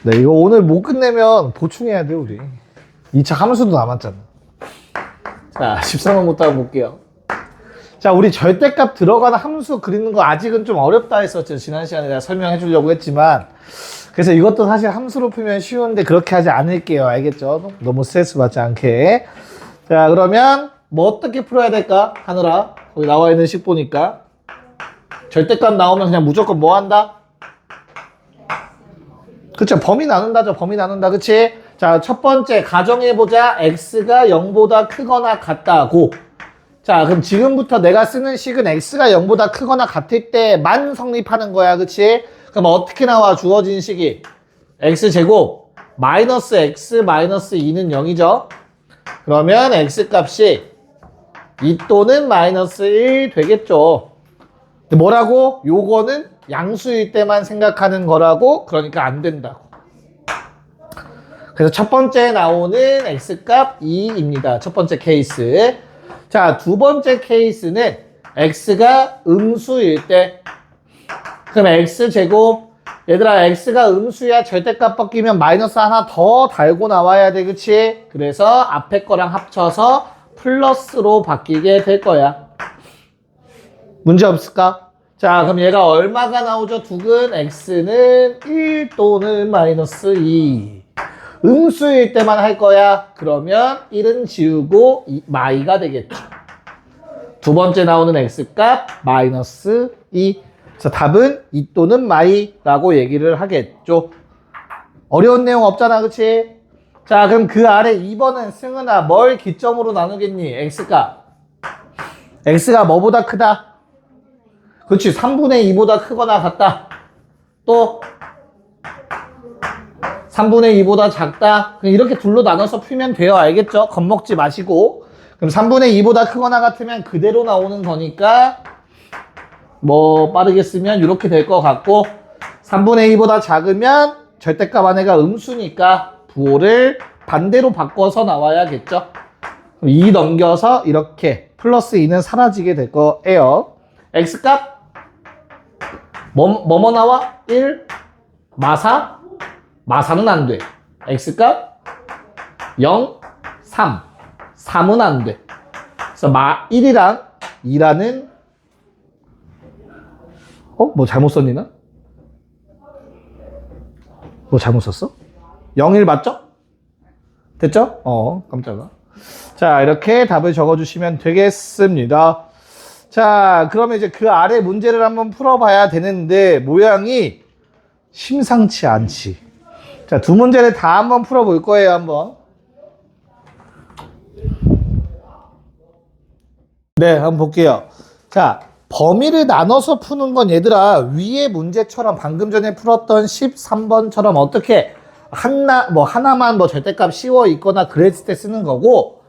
네, 이거 오늘 못 끝내면 보충해야 돼, 우리. 2차 함수도 남았잖아. 자, 13번부터 한번 볼게요. 자, 우리 절대값 들어가는 함수 그리는 거 아직은 좀 어렵다 했었죠. 지난 시간에 내가 설명해 주려고 했지만. 그래서 이것도 사실 함수로 풀면 쉬운데 그렇게 하지 않을게요. 알겠죠? 너무 스트레스 받지 않게. 자, 그러면 뭐 어떻게 풀어야 될까? 하느라. 거기 나와 있는 식 보니까. 절대값 나오면 그냥 무조건 뭐 한다? 그쵸? 범위 나눈다죠. 범위 나눈다. 그치? 자, 첫 번째 가정해보자. x가 0보다 크거나 같다고. 자, 그럼 지금부터 내가 쓰는 식은 x가 0보다 크거나 같을 때만 성립하는 거야. 그치? 그럼 어떻게 나와? 주어진 식이 x제곱 마이너스 x 마이너스 2는 0이죠. 그러면 x값이 2 또는 마이너스 1 되겠죠. 근데 뭐라고? 요거는 양수일 때만 생각하는 거라고. 그러니까 안 된다고. 그래서 첫 번째 나오는 x값 2입니다. 첫 번째 케이스. 자, 두 번째 케이스는 x가 음수일 때. 그럼 x제곱. 얘들아, x가 음수야. 절대값 바뀌면 마이너스 하나 더 달고 나와야 돼. 그치? 그래서 앞에 거랑 합쳐서 플러스로 바뀌게 될 거야. 문제 없을까? 자, 그럼 얘가 얼마가 나오죠? 두근 x는 1 또는 마이너스 2. 음수일 때만 할 거야. 그러면 1은 지우고 마이가 되겠죠. 두 번째 나오는 x값 마이너스 2. 그래서 답은 2 또는 마이라고 얘기를 하겠죠. 어려운 내용 없잖아. 그치? 자, 그럼 그 아래 2번은 승은아 뭘 기점으로 나누겠니? x값. x가 뭐보다 크다? 그렇지. 3분의 2보다 크거나 같다. 또 3분의 2보다 작다. 이렇게 둘로 나눠서 풀면 돼요. 알겠죠? 겁먹지 마시고. 그럼 3분의 2보다 크거나 같으면 그대로 나오는 거니까 뭐 빠르게 쓰면 이렇게 될 것 같고 3분의 2보다 작으면 절대값 안에가 음수니까 부호를 반대로 바꿔서 나와야겠죠. 2 넘겨서 이렇게 플러스 2는 사라지게 될 거예요. x값 뭐뭐 나와? 1 마사? 마사는 안 돼. x값 0 3 3은 안 돼. 그래서 1이랑 2라는 뭐 잘못 썼니 나? 뭐 잘못 썼어? 0, 1 맞죠? 됐죠? 깜짝아. 자, 이렇게 답을 적어주시면 되겠습니다. 자, 그러면 이제 그 아래 문제를 한번 풀어봐야 되는데 모양이 심상치 않지. 자, 두 문제를 다 한번 풀어볼 거예요. 한번. 네, 한번 볼게요. 자, 범위를 나눠서 푸는 건 얘들아 위의 문제처럼 방금 전에 풀었던 13번처럼 어떻게 하나만 절대값 씌워 있거나 그랬을 때 쓰는 거고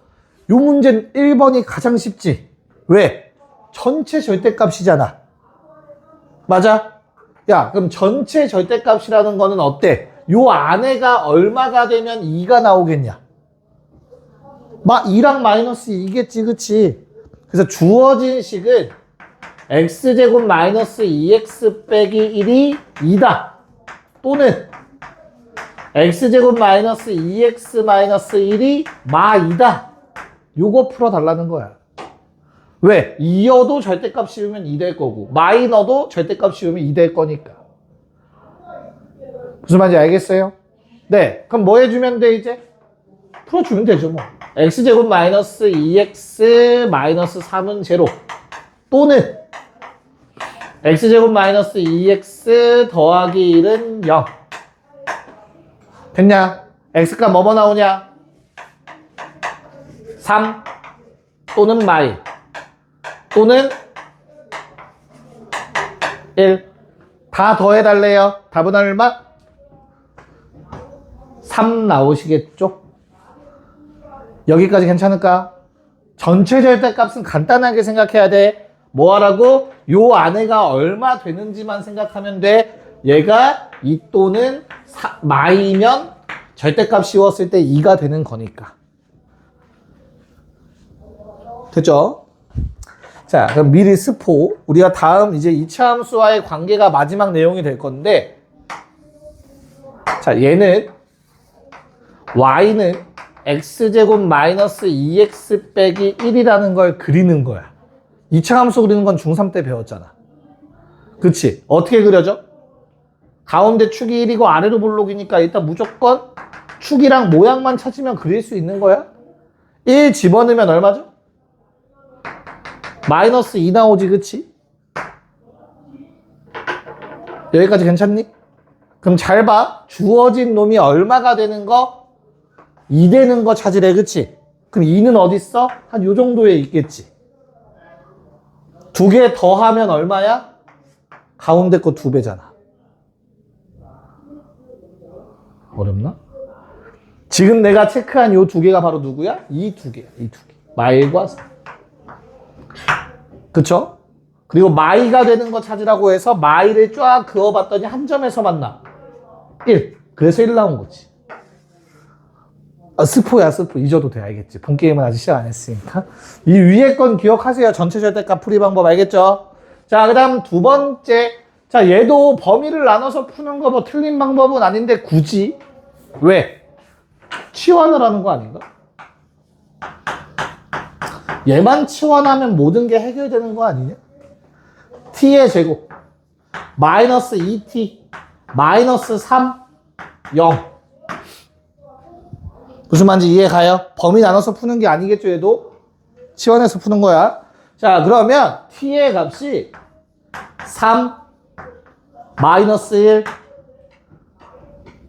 요 문제는 1번이 가장 쉽지. 왜? 전체 절대값이잖아. 맞아? 야, 그럼 전체 절대값이라는 거는 어때? 요 안에가 얼마가 되면 2가 나오겠냐? 2랑 마이너스 2겠지, 그치? 그래서 주어진 식은 x제곱 마이너스 2x 빼기 1이 2다. 또는 x제곱 마이너스 2x 마이너스 1이 마2다. 요거 풀어달라는 거야. 왜? 2여도 절대값 씌우면 2 될 거고 마이너도 절대값 씌우면 2 될 거니까. 무슨 말인지 알겠어요? 네. 그럼 뭐 해주면 돼 이제? 풀어주면 되죠 뭐. x제곱 마이너스 2x 마이너스 3은 제로. 또는 x제곱 마이너스 2x 더하기 1은 0. 됐냐? x값 뭐 나오냐? 3 또는 마이 또는 1. 다 더해달래요. 답은 얼마? 3 나오시겠죠? 여기까지 괜찮을까? 전체 절대값은 간단하게 생각해야 돼. 뭐 하라고? 요 안에가 얼마 되는지만 생각하면 돼. 얘가 2 또는 마이면 절대값 씌웠을 때 2가 되는 거니까. 됐죠? 자, 그럼 미리 스포. 우리가 다음 이제 2차 함수와의 관계가 마지막 내용이 될 건데 자, 얘는 y는 x제곱 마이너스 2x 빼기 1이라는 걸 그리는 거야. 이차함수 그리는 건 중3 때 배웠잖아. 그치? 어떻게 그려져? 가운데 축이 1이고 아래로 볼록이니까 일단 무조건 축이랑 모양만 찾으면 그릴 수 있는 거야. 1 집어넣으면 얼마죠? 마이너스 2 나오지, 그치? 여기까지 괜찮니? 그럼 잘 봐. 주어진 놈이 얼마가 되는 거? 2 되는 거 찾으래, 그치? 그럼 2는 어디 있어? 한 요 정도에 있겠지. 두 개 더하면 얼마야? 가운데 거 2배잖아. 어렵나? 지금 내가 체크한 요 두 개가 바로 누구야? 이 두 개야, 이 두 개. 마일과 3. 그쵸? 그리고 마이가 되는 거 찾으라고 해서 마이를 쫙 그어봤더니 한 점에서 만나. 1. 그래서 1 나온 거지. 스포야, 스포. 잊어도 돼, 알겠지? 본 게임은 아직 시작 안 했으니까. 이 위에 건 기억하세요. 전체 절대값 풀이 방법 알겠죠? 자, 그 다음 두 번째. 자, 얘도 범위를 나눠서 푸는 거 뭐 틀린 방법은 아닌데 굳이. 왜? 치환을 하는 거 아닌가? 얘만 치환하면 모든 게 해결되는 거 아니냐? t의 제곱 마이너스 2t 마이너스 3 0 무슨 말인지 이해 가요? 범위 나눠서 푸는 게 아니겠죠, 얘도? 치환해서 푸는 거야. 자, 그러면 t의 값이 3 마이너스 1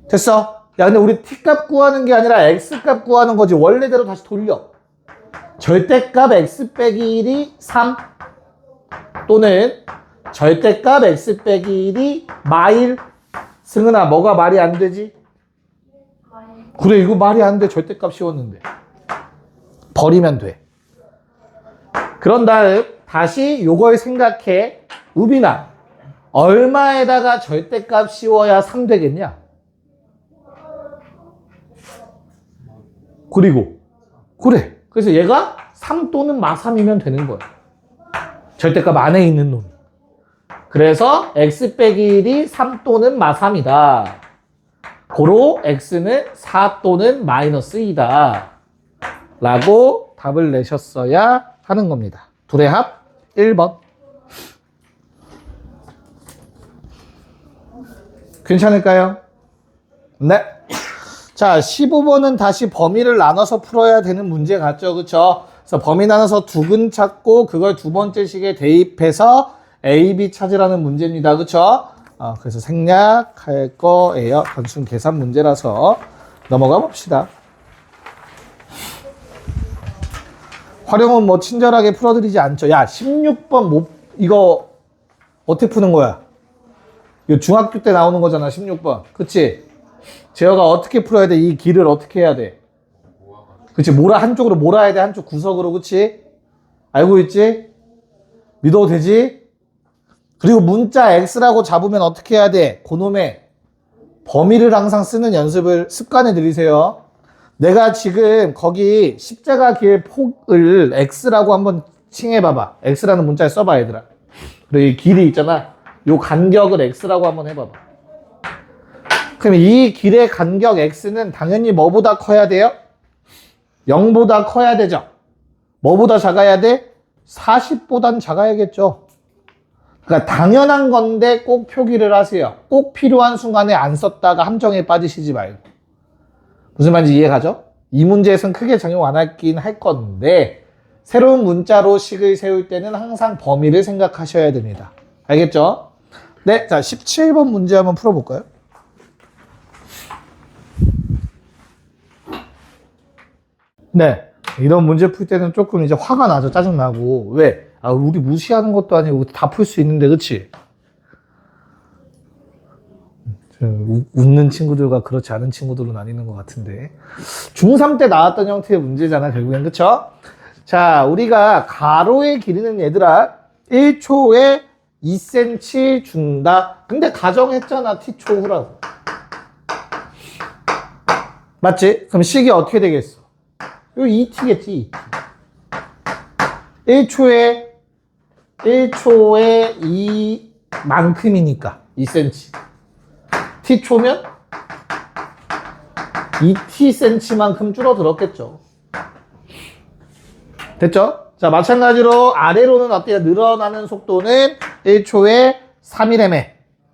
됐어? 야, 근데 우리 t값 구하는 게 아니라 x값 구하는 거지. 원래대로 다시 돌려. 절대값 x 빼기 1이 3 또는 절대값 x 빼기 1이 마일. 승은아, 뭐가 말이 안 되지? 그래, 이거 말이 안 돼. 절대값 씌웠는데. 버리면 돼. 그런 다음 다시 요걸 생각해. 우빈아, 얼마에다가 절대값 씌워야 3 되겠냐? 그리고 그래. 그래서 얘가 3 또는 마3이면 되는 거야. 절대값 안에 있는 놈이. 그래서 x 빼기 1이 3 또는 마3이다. 고로 x는 4 또는 마이너스 2다. 라고 답을 내셨어야 하는 겁니다. 둘의 합 1번. 괜찮을까요? 네. 자, 15번은 다시 범위를 나눠서 풀어야 되는 문제 같죠, 그쵸? 그래서 범위 나눠서 두근 찾고 그걸 두 번째 식에 대입해서 A, B 찾으라는 문제입니다, 그쵸? 그래서 생략할 거예요. 단순 계산 문제라서 넘어가 봅시다. 활용은 뭐 친절하게 풀어드리지 않죠. 야, 16번 이거 어떻게 푸는 거야? 이거 중학교 때 나오는 거잖아, 16번. 그치? 제어가 어떻게 풀어야 돼? 이 길을 어떻게 해야 돼? 그치? 한쪽으로 몰아야 돼. 한쪽 구석으로. 그치? 알고 있지? 믿어도 되지? 그리고 문자 X라고 잡으면 어떻게 해야 돼? 그놈의 범위를 항상 쓰는 연습을 습관에 들이세요. 내가 지금 거기 십자가 길 폭을 X라고 한번 칭해봐봐. X라는 문자에 써봐, 얘들아. 그리고 이 길이 있잖아. 요 간격을 X라고 한번 해봐봐. 그럼 이 길의 간격 X는 당연히 뭐보다 커야 돼요? 0보다 커야 되죠. 뭐보다 작아야 돼? 40보단 작아야겠죠. 그러니까 당연한 건데 꼭 표기를 하세요. 꼭 필요한 순간에 안 썼다가 함정에 빠지시지 말고. 무슨 말인지 이해가죠? 이 문제에서는 크게 적용 안 하긴 할 건데 새로운 문자로 식을 세울 때는 항상 범위를 생각하셔야 됩니다. 알겠죠? 네, 자 17번 문제 한번 풀어볼까요? 네, 이런 문제 풀 때는 조금 이제 화가 나죠. 짜증나고. 왜? 우리 무시하는 것도 아니고 다 풀 수 있는데, 그치? 웃는 친구들과 그렇지 않은 친구들로 나뉘는 것 같은데. 중3 때 나왔던 형태의 문제잖아, 결국엔. 그쵸? 자, 우리가 가로의 길이는 얘들아, 1초에 2cm 준다. 근데 가정했잖아, t초 후라고. 맞지? 그럼 식이 어떻게 되겠어? 요 2t겠지, 2t. 1초에 이만큼이니까 2cm. t초면 2tcm만큼 줄어들었겠죠. 됐죠? 자, 마찬가지로 아래로는 어때요? 늘어나는 속도는 1초에 3이라며.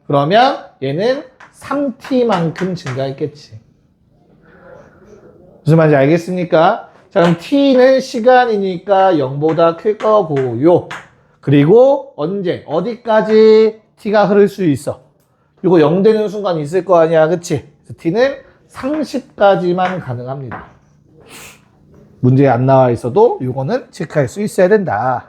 그러면 얘는 3t만큼 증가했겠지. 무슨 말인지 알겠습니까? 자, 그럼 t는 시간이니까 0보다 클 거고요. 그리고 언제, 어디까지 t가 흐를 수 있어? 이거 0 되는 순간 있을 거 아니야, 그치? 그래서 t는 30까지만 가능합니다. 문제에 안 나와 있어도 이거는 체크할 수 있어야 된다.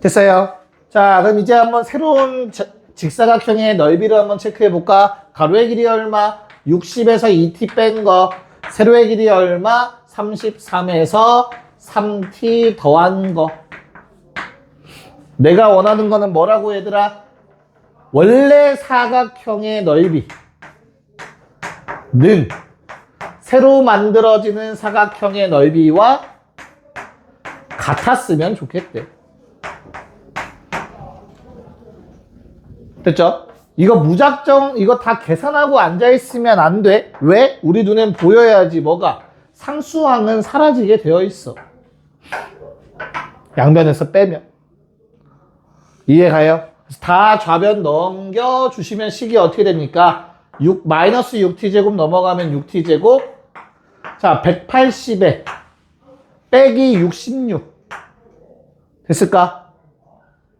됐어요? 자, 그럼 이제 한번 새로운 직사각형의 넓이를 한번 체크해 볼까? 가로의 길이 얼마? 60에서 2t 뺀 거. 세로의 길이 얼마? 33에서 3t 더한 거. 내가 원하는 거는 뭐라고 얘들아? 원래 사각형의 넓이는 새로 만들어지는 사각형의 넓이와 같았으면 좋겠대. 됐죠? 이거 무작정 이거 다 계산하고 앉아있으면 안 돼. 왜? 우리 눈엔 보여야지. 뭐가? 상수항은 사라지게 되어 있어. 양변에서 빼면. 이해가요? 다 좌변 넘겨주시면 식이 어떻게 됩니까? 마이너스 6t제곱 넘어가면 6t제곱. 자, 180에 빼기 66. 됐을까?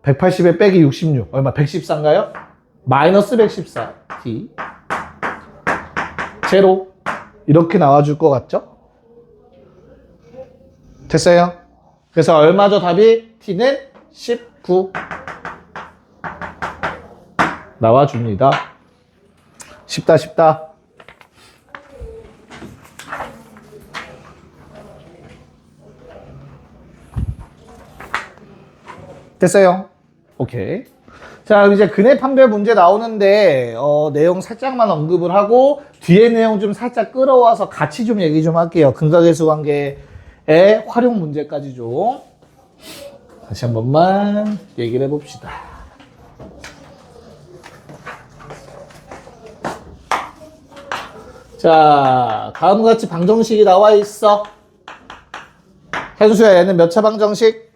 180에 빼기 66. 얼마? 114인가요? 마이너스 114t. 제로. 이렇게 나와줄 것 같죠? 됐어요? 그래서 얼마죠? 답이? t는 19. 나와줍니다. 쉽다, 쉽다. 됐어요? 오케이. 자, 그럼 이제 근해 판별 문제 나오는데 내용 살짝만 언급을 하고 뒤에 내용 좀 살짝 끌어와서 같이 좀 얘기 좀 할게요. 근각계수 관계의 활용 문제까지 좀 다시 한 번만 얘기를 해봅시다. 자, 다음과 같이 방정식이 나와 있어. 현수야, 얘는 몇 차 방정식?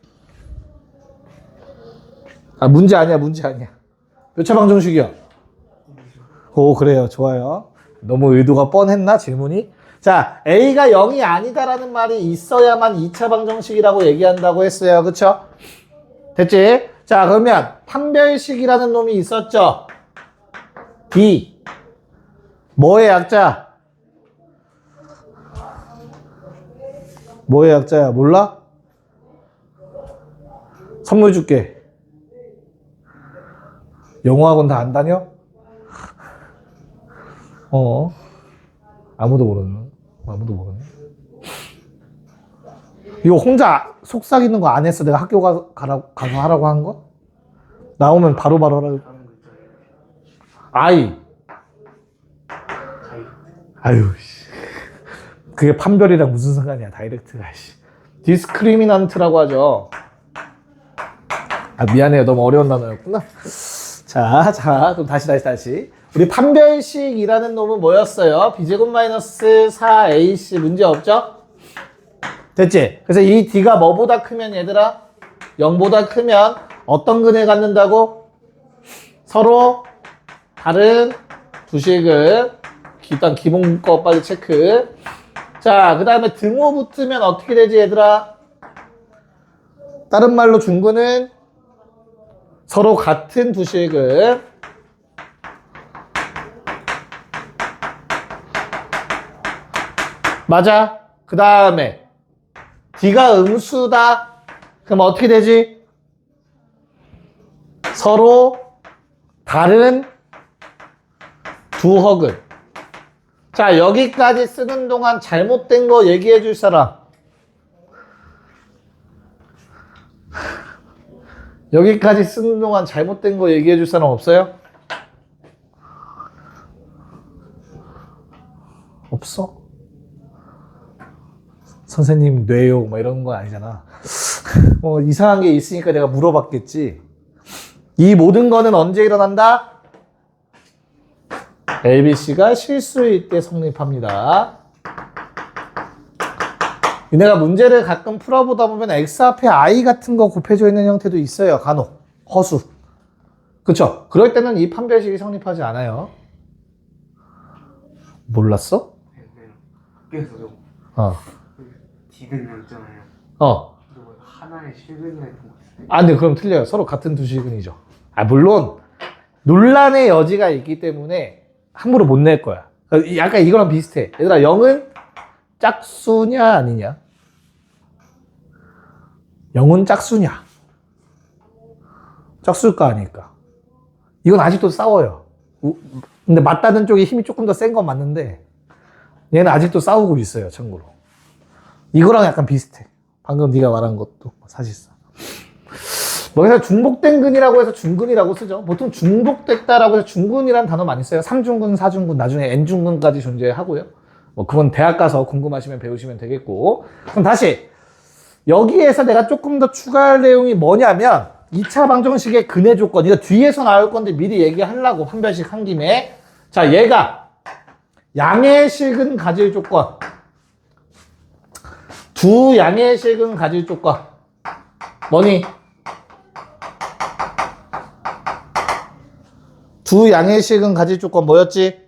아, 문제 아니야, 문제 아니야. 몇 차 방정식이야? 오, 그래요. 좋아요. 너무 의도가 뻔했나, 질문이? 자, A가 0이 아니다라는 말이 있어야만 2차 방정식이라고 얘기한다고 했어요. 그쵸? 됐지? 자, 그러면 판별식이라는 놈이 있었죠? D. 뭐의 약자? 뭐의 약자야? 몰라? 선물 줄게. 영어학원 다 안 다녀? 아무도 모르는. 이거 혼자 속삭이는 거 안 했어? 내가 학교 가서 하라고 한 거? 나오면 바로바로 하라고. 아유, 씨. 그게 판별이랑 무슨 상관이야, 다이렉트가, 씨. 디스크리미넌트라고 하죠. 아, 미안해요. 너무 어려운 단어였구나. 자, 그럼 다시. 우리 판별식이라는 놈은 뭐였어요? b제곱 마이너스 4ac 문제 없죠? 됐지? 그래서 이 d가 뭐보다 크면 얘들아? 0보다 크면 어떤 근을 갖는다고? 서로 다른 두 식을 일단 기본 거 빨리 체크. 자, 그 다음에 등호 붙으면 어떻게 되지 얘들아? 다른 말로 중근은 서로 같은 두 식을 맞아. 그 다음에 D가 음수다. 그럼 어떻게 되지? 서로 다른 두 허글. 자, 여기까지 쓰는 동안 잘못된 거 얘기해 줄 사람. 여기까지 쓰는 동안 잘못된 거 얘기해 줄 사람 없어요? 없어? 선생님 뇌요 뭐 이런 거 아니잖아. 뭐 이상한 게 있으니까 내가 물어봤겠지. 이 모든 거는 언제 일어난다? ABC가 실수일 때 성립합니다. 얘네가 문제를 가끔 풀어보다 보면 X 앞에 I 같은 거 곱해져 있는 형태도 있어요. 간혹. 허수. 그쵸? 그럴 때는 이 판별식이 성립하지 않아요. 몰랐어? 학교에서도 어. 디귿 있잖아요. 어. 하나의 실근이나 이런 거 있어요. 아, 근데 그럼 틀려요. 서로 같은 두 실근이죠. 아, 물론 논란의 여지가 있기 때문에 함부로 못 낼 거야. 약간 이거랑 비슷해. 얘들아, 0은 짝수냐 아니냐? 0은 짝수냐? 짝수일까 아닐까? 이건 아직도 싸워요. 근데 맞다는 쪽이 힘이 조금 더 센 건 맞는데 얘는 아직도 싸우고 있어요, 참고로. 이거랑 약간 비슷해. 방금 네가 말한 것도 사실상. 뭐 그래서 중복된 근이라고 해서 중근이라고 쓰죠. 보통 중복됐다라고 해서 중근이라는 단어 많이 써요. 3중근, 4중근, 나중에 n중근까지 존재하고요. 뭐 그건 대학 가서 궁금하시면 배우시면 되겠고. 그럼 다시 여기에서 내가 조금 더 추가할 내용이 뭐냐면 2차 방정식의 근의 조건. 이거 뒤에서 나올 건데 미리 얘기하려고 판별식 한 김에. 자, 얘가 양의 실근 가질 조건. 두 양의 실근 가질 조건. 뭐니? 두 양의 식은 가질 조건 뭐였지?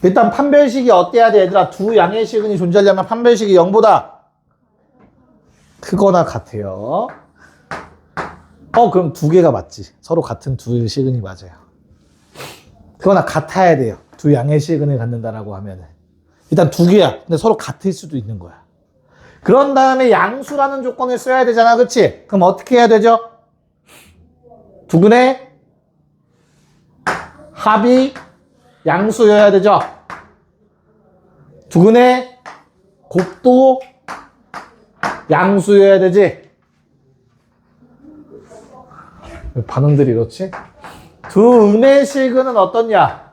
일단 판별식이 어때야 돼, 얘들아? 두 양의 식은이 존재하려면 판별식이 0보다 크거나 같아요. 그럼 두 개가 맞지. 서로 같은 두 식은이 맞아요. 그거나 같아야 돼요. 두 양의 식은을 갖는다라고 하면은. 일단 두 개야. 근데 서로 같을 수도 있는 거야. 그런 다음에 양수라는 조건을 써야 되잖아. 그치? 그럼 어떻게 해야 되죠? 두 근의 합이 양수여야 되죠. 두 근의 곱도 양수여야 되지. 반응들이 이렇지? 두 음의 실근은 어떻냐?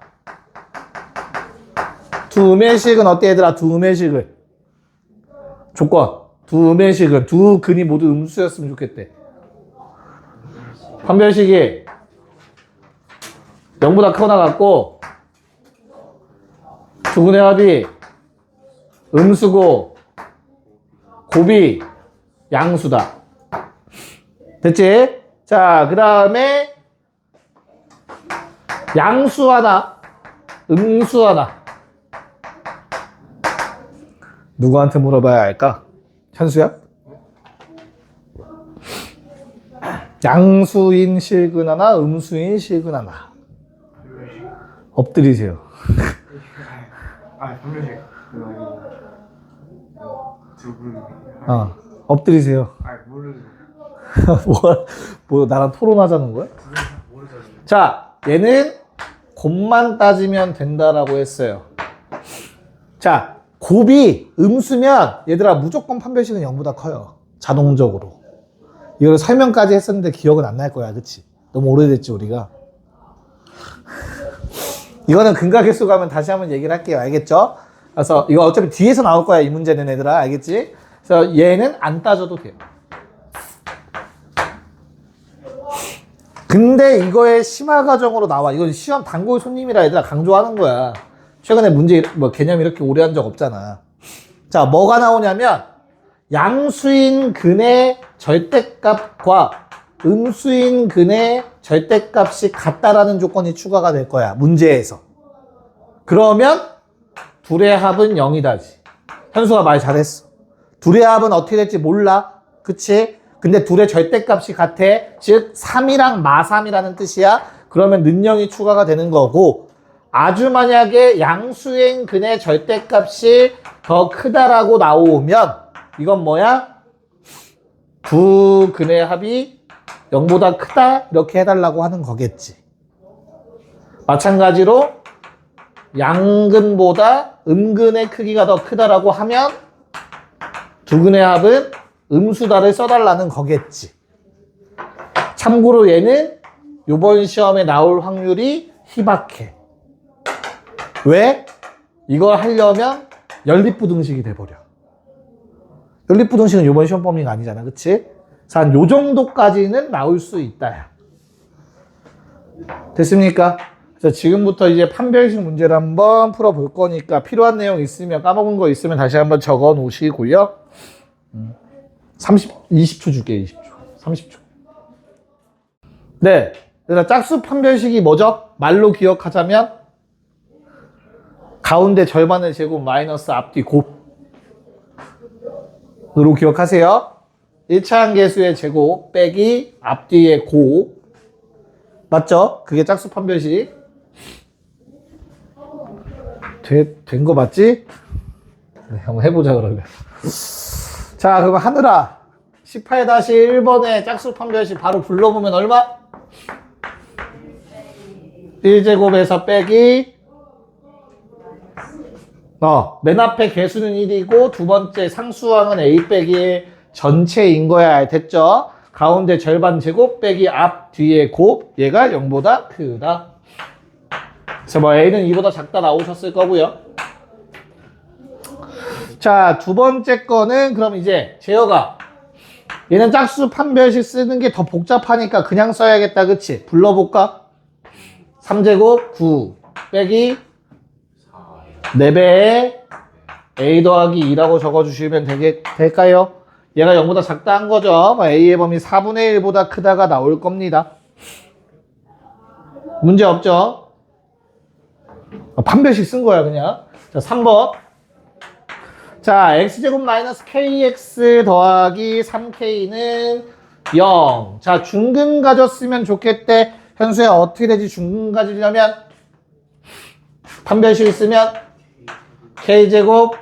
두 음의 실근 어때, 얘들아? 두 음의 실근 조건. 두 음의 실근, 두 근이 모두 음수였으면 좋겠대. 판별식이 0보다 크거나 같고 두 근의 합이 음수고 곱이 양수다. 됐지? 자, 그 다음에 양수 하나, 음수 하나. 누구한테 물어봐야 할까? 현수야? 양수인 실근 하나, 음수인 실근 하나. 엎드리세요. 판별식 그거 아니고 두 분. 엎드리세요. 모르죠. 뭐 나랑 토론하자는 거야? 모르죠. 자, 얘는 곱만 따지면 된다라고 했어요. 자, 곱이 음수면 얘들아 무조건 판별식은 0보다 커요. 자동적으로. 이걸 설명까지 했었는데 기억은 안 날 거야. 그치? 너무 오래됐지 우리가. 이거는 근각계수 가면 다시 한번 얘기를 할게요. 알겠죠? 그래서 이거 어차피 뒤에서 나올 거야. 이 문제는 얘들아. 알겠지? 그래서 얘는 안 따져도 돼요. 근데 이거의 심화 과정으로 나와. 이건 시험 단골 손님이라 얘들아 강조하는 거야. 최근에 문제 뭐 개념 이렇게 오래 한 적 없잖아. 자, 뭐가 나오냐면 양수인 근의 절대값과 음수인 근의 절대값이 같다라는 조건이 추가가 될 거야. 문제에서. 그러면 둘의 합은 0이다지. 현수가 말 잘했어. 둘의 합은 어떻게 될지 몰라. 그치? 근데 둘의 절대값이 같아. 즉 3이랑 마3이라는 뜻이야. 그러면 는영이 추가가 되는 거고, 아주 만약에 양수인 근의 절대값이 더 크다라고 나오면 이건 뭐야? 두 근의 합이 0보다 크다 이렇게 해달라고 하는 거겠지. 마찬가지로 양근보다 음근의 크기가 더 크다라고 하면 두 근의 합은 음수다를 써달라는 거겠지. 참고로 얘는 이번 시험에 나올 확률이 희박해. 왜? 이걸 하려면 연립부등식이 돼버려. 연립부등식은 이번 시험 범위가 아니잖아. 그치? 그래서 한 요 정도까지는 나올 수 있다. 됐습니까? 그래서 지금부터 이제 판별식 문제를 한번 풀어볼 거니까 필요한 내용 있으면 까먹은 거 있으면 다시 한번 적어 놓으시고요. 20초 줄게, 20초. 30초. 네. 그래서 짝수 판별식이 뭐죠? 말로 기억하자면 가운데 절반의 제곱 마이너스 앞뒤 곱으로 기억하세요. 1차 한계수의 제곱 빼기 앞뒤의 곱. 맞죠? 그게 짝수 판별식. 된 거 맞지? 네, 한번 해보자 그러면. 자, 그럼 하늘아 18-1번의 짝수 판별식 바로 불러보면 얼마? 1제곱에서 빼기 맨 앞에 개수는 1이고 두 번째 상수항은 a 빼기 전체인 거야. 됐죠? 가운데 절반 제곱 빼기 앞 뒤의 곱 얘가 0보다 크다. 그래서 뭐 a는 2보다 작다 나오셨을 거고요. 자, 두 번째 거는 그럼 이제 재혁아 얘는 짝수 판별식 쓰는 게 더 복잡하니까 그냥 써야겠다. 그치? 불러볼까? 3제곱 9 빼기 4배에 a 더하기 2라고 적어주시면 될까요? 얘가 0보다 작다 한 거죠. a의 범위 4분의 1보다 크다가 나올 겁니다. 문제 없죠? 판별식 쓴 거야 그냥. 자, 3번. 자, x제곱 마이너스 kx 더하기 3k는 0. 자, 중근 가졌으면 좋겠대. 현수야 어떻게 되지? 중근 가지려면 판별식 쓰면 k제곱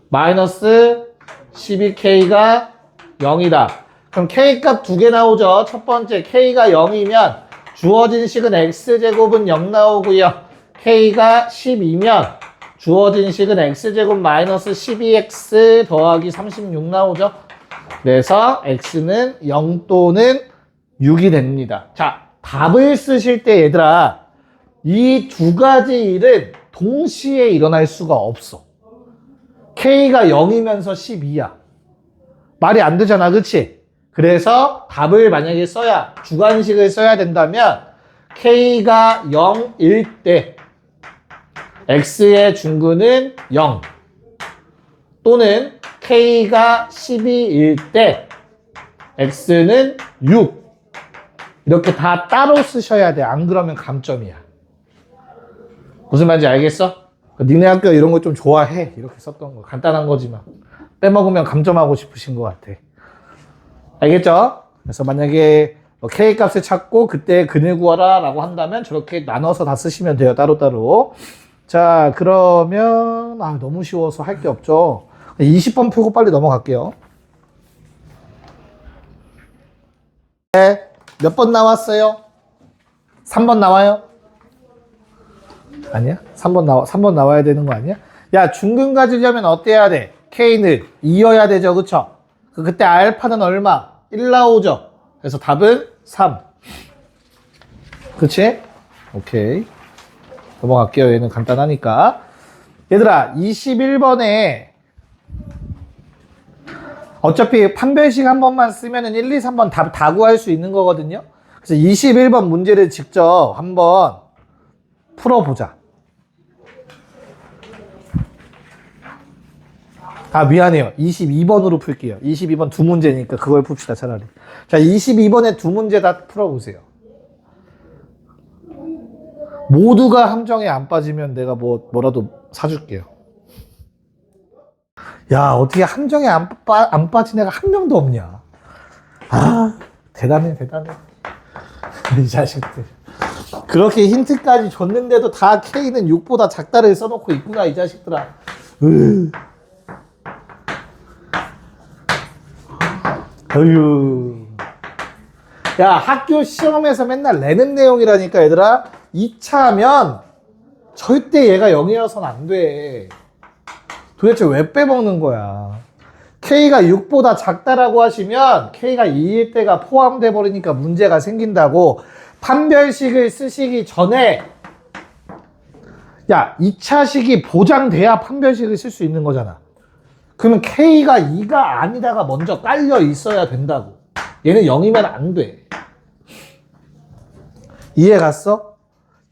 마이너스 12k가 0이다. 그럼 k값 두 개 나오죠. 첫 번째 k가 0이면 주어진 식은 x제곱은 0 나오고요. k가 10이면 주어진 식은 x제곱 마이너스 12x 더하기 36 나오죠. 그래서 x는 0 또는 6이 됩니다. 자, 답을 쓰실 때 얘들아 이 두 가지 일은 동시에 일어날 수가 없어. k가 0이면서 12야. 말이 안 되잖아. 그치? 그래서 답을 만약에 써야 주관식을 써야 된다면 k가 0일 때 x의 중근은 0 또는 k가 12일 때 x는 6 이렇게 다 따로 쓰셔야 돼. 안 그러면 감점이야. 무슨 말인지 알겠어? 니네 학교 이런 거 좀 좋아해. 이렇게 썼던 거. 간단한 거지만 빼먹으면 감점하고 싶으신 것 같아. 알겠죠? 그래서 만약에 k 값을 찾고 그때 근을 구하라 라고 한다면 저렇게 나눠서 다 쓰시면 돼요. 따로따로. 자, 그러면 너무 쉬워서 할 게 없죠. 20번 풀고 빨리 넘어갈게요. 네, 몇 번 나왔어요? 3번 나와요? 아니야? 3번 나와야 되는 거 아니야? 야, 중근 가지려면 어때야 돼? k는 2여야 되죠. 그쵸? 그때 알파는 얼마? 1 나오죠. 그래서 답은 3. 그치? 오케이. 넘어갈게요. 얘는 간단하니까. 얘들아, 21번에 어차피 판별식 한 번만 쓰면은 1, 2, 3번 다 구할 수 있는 거거든요. 그래서 21번 문제를 직접 한번 풀어보자. 미안해요. 22번으로 풀게요. 22번 두 문제니까 그걸 풉시다, 차라리. 자, 22번에 두 문제 다 풀어보세요. 모두가 함정에 안 빠지면 내가 뭐라도 사줄게요. 야, 어떻게 함정에 안 빠진 애가 한 명도 없냐. 대단해. 이 자식들. 그렇게 힌트까지 줬는데도 다 K는 6보다 작다를 써놓고 있구나, 이 자식들아. 어휴. 야, 학교 시험에서 맨날 내는 내용이라니까, 얘들아. 2차면 절대 얘가 0이어서는 안 돼. 도대체 왜 빼먹는 거야? K가 6보다 작다라고 하시면 K가 2일 때가 포함돼 버리니까 문제가 생긴다고. 판별식을 쓰시기 전에 2차식이 보장돼야 판별식을 쓸 수 있는 거잖아. 그러면 K가 2가 아니다가 먼저 깔려 있어야 된다고. 얘는 0이면 안 돼. 이해 갔어?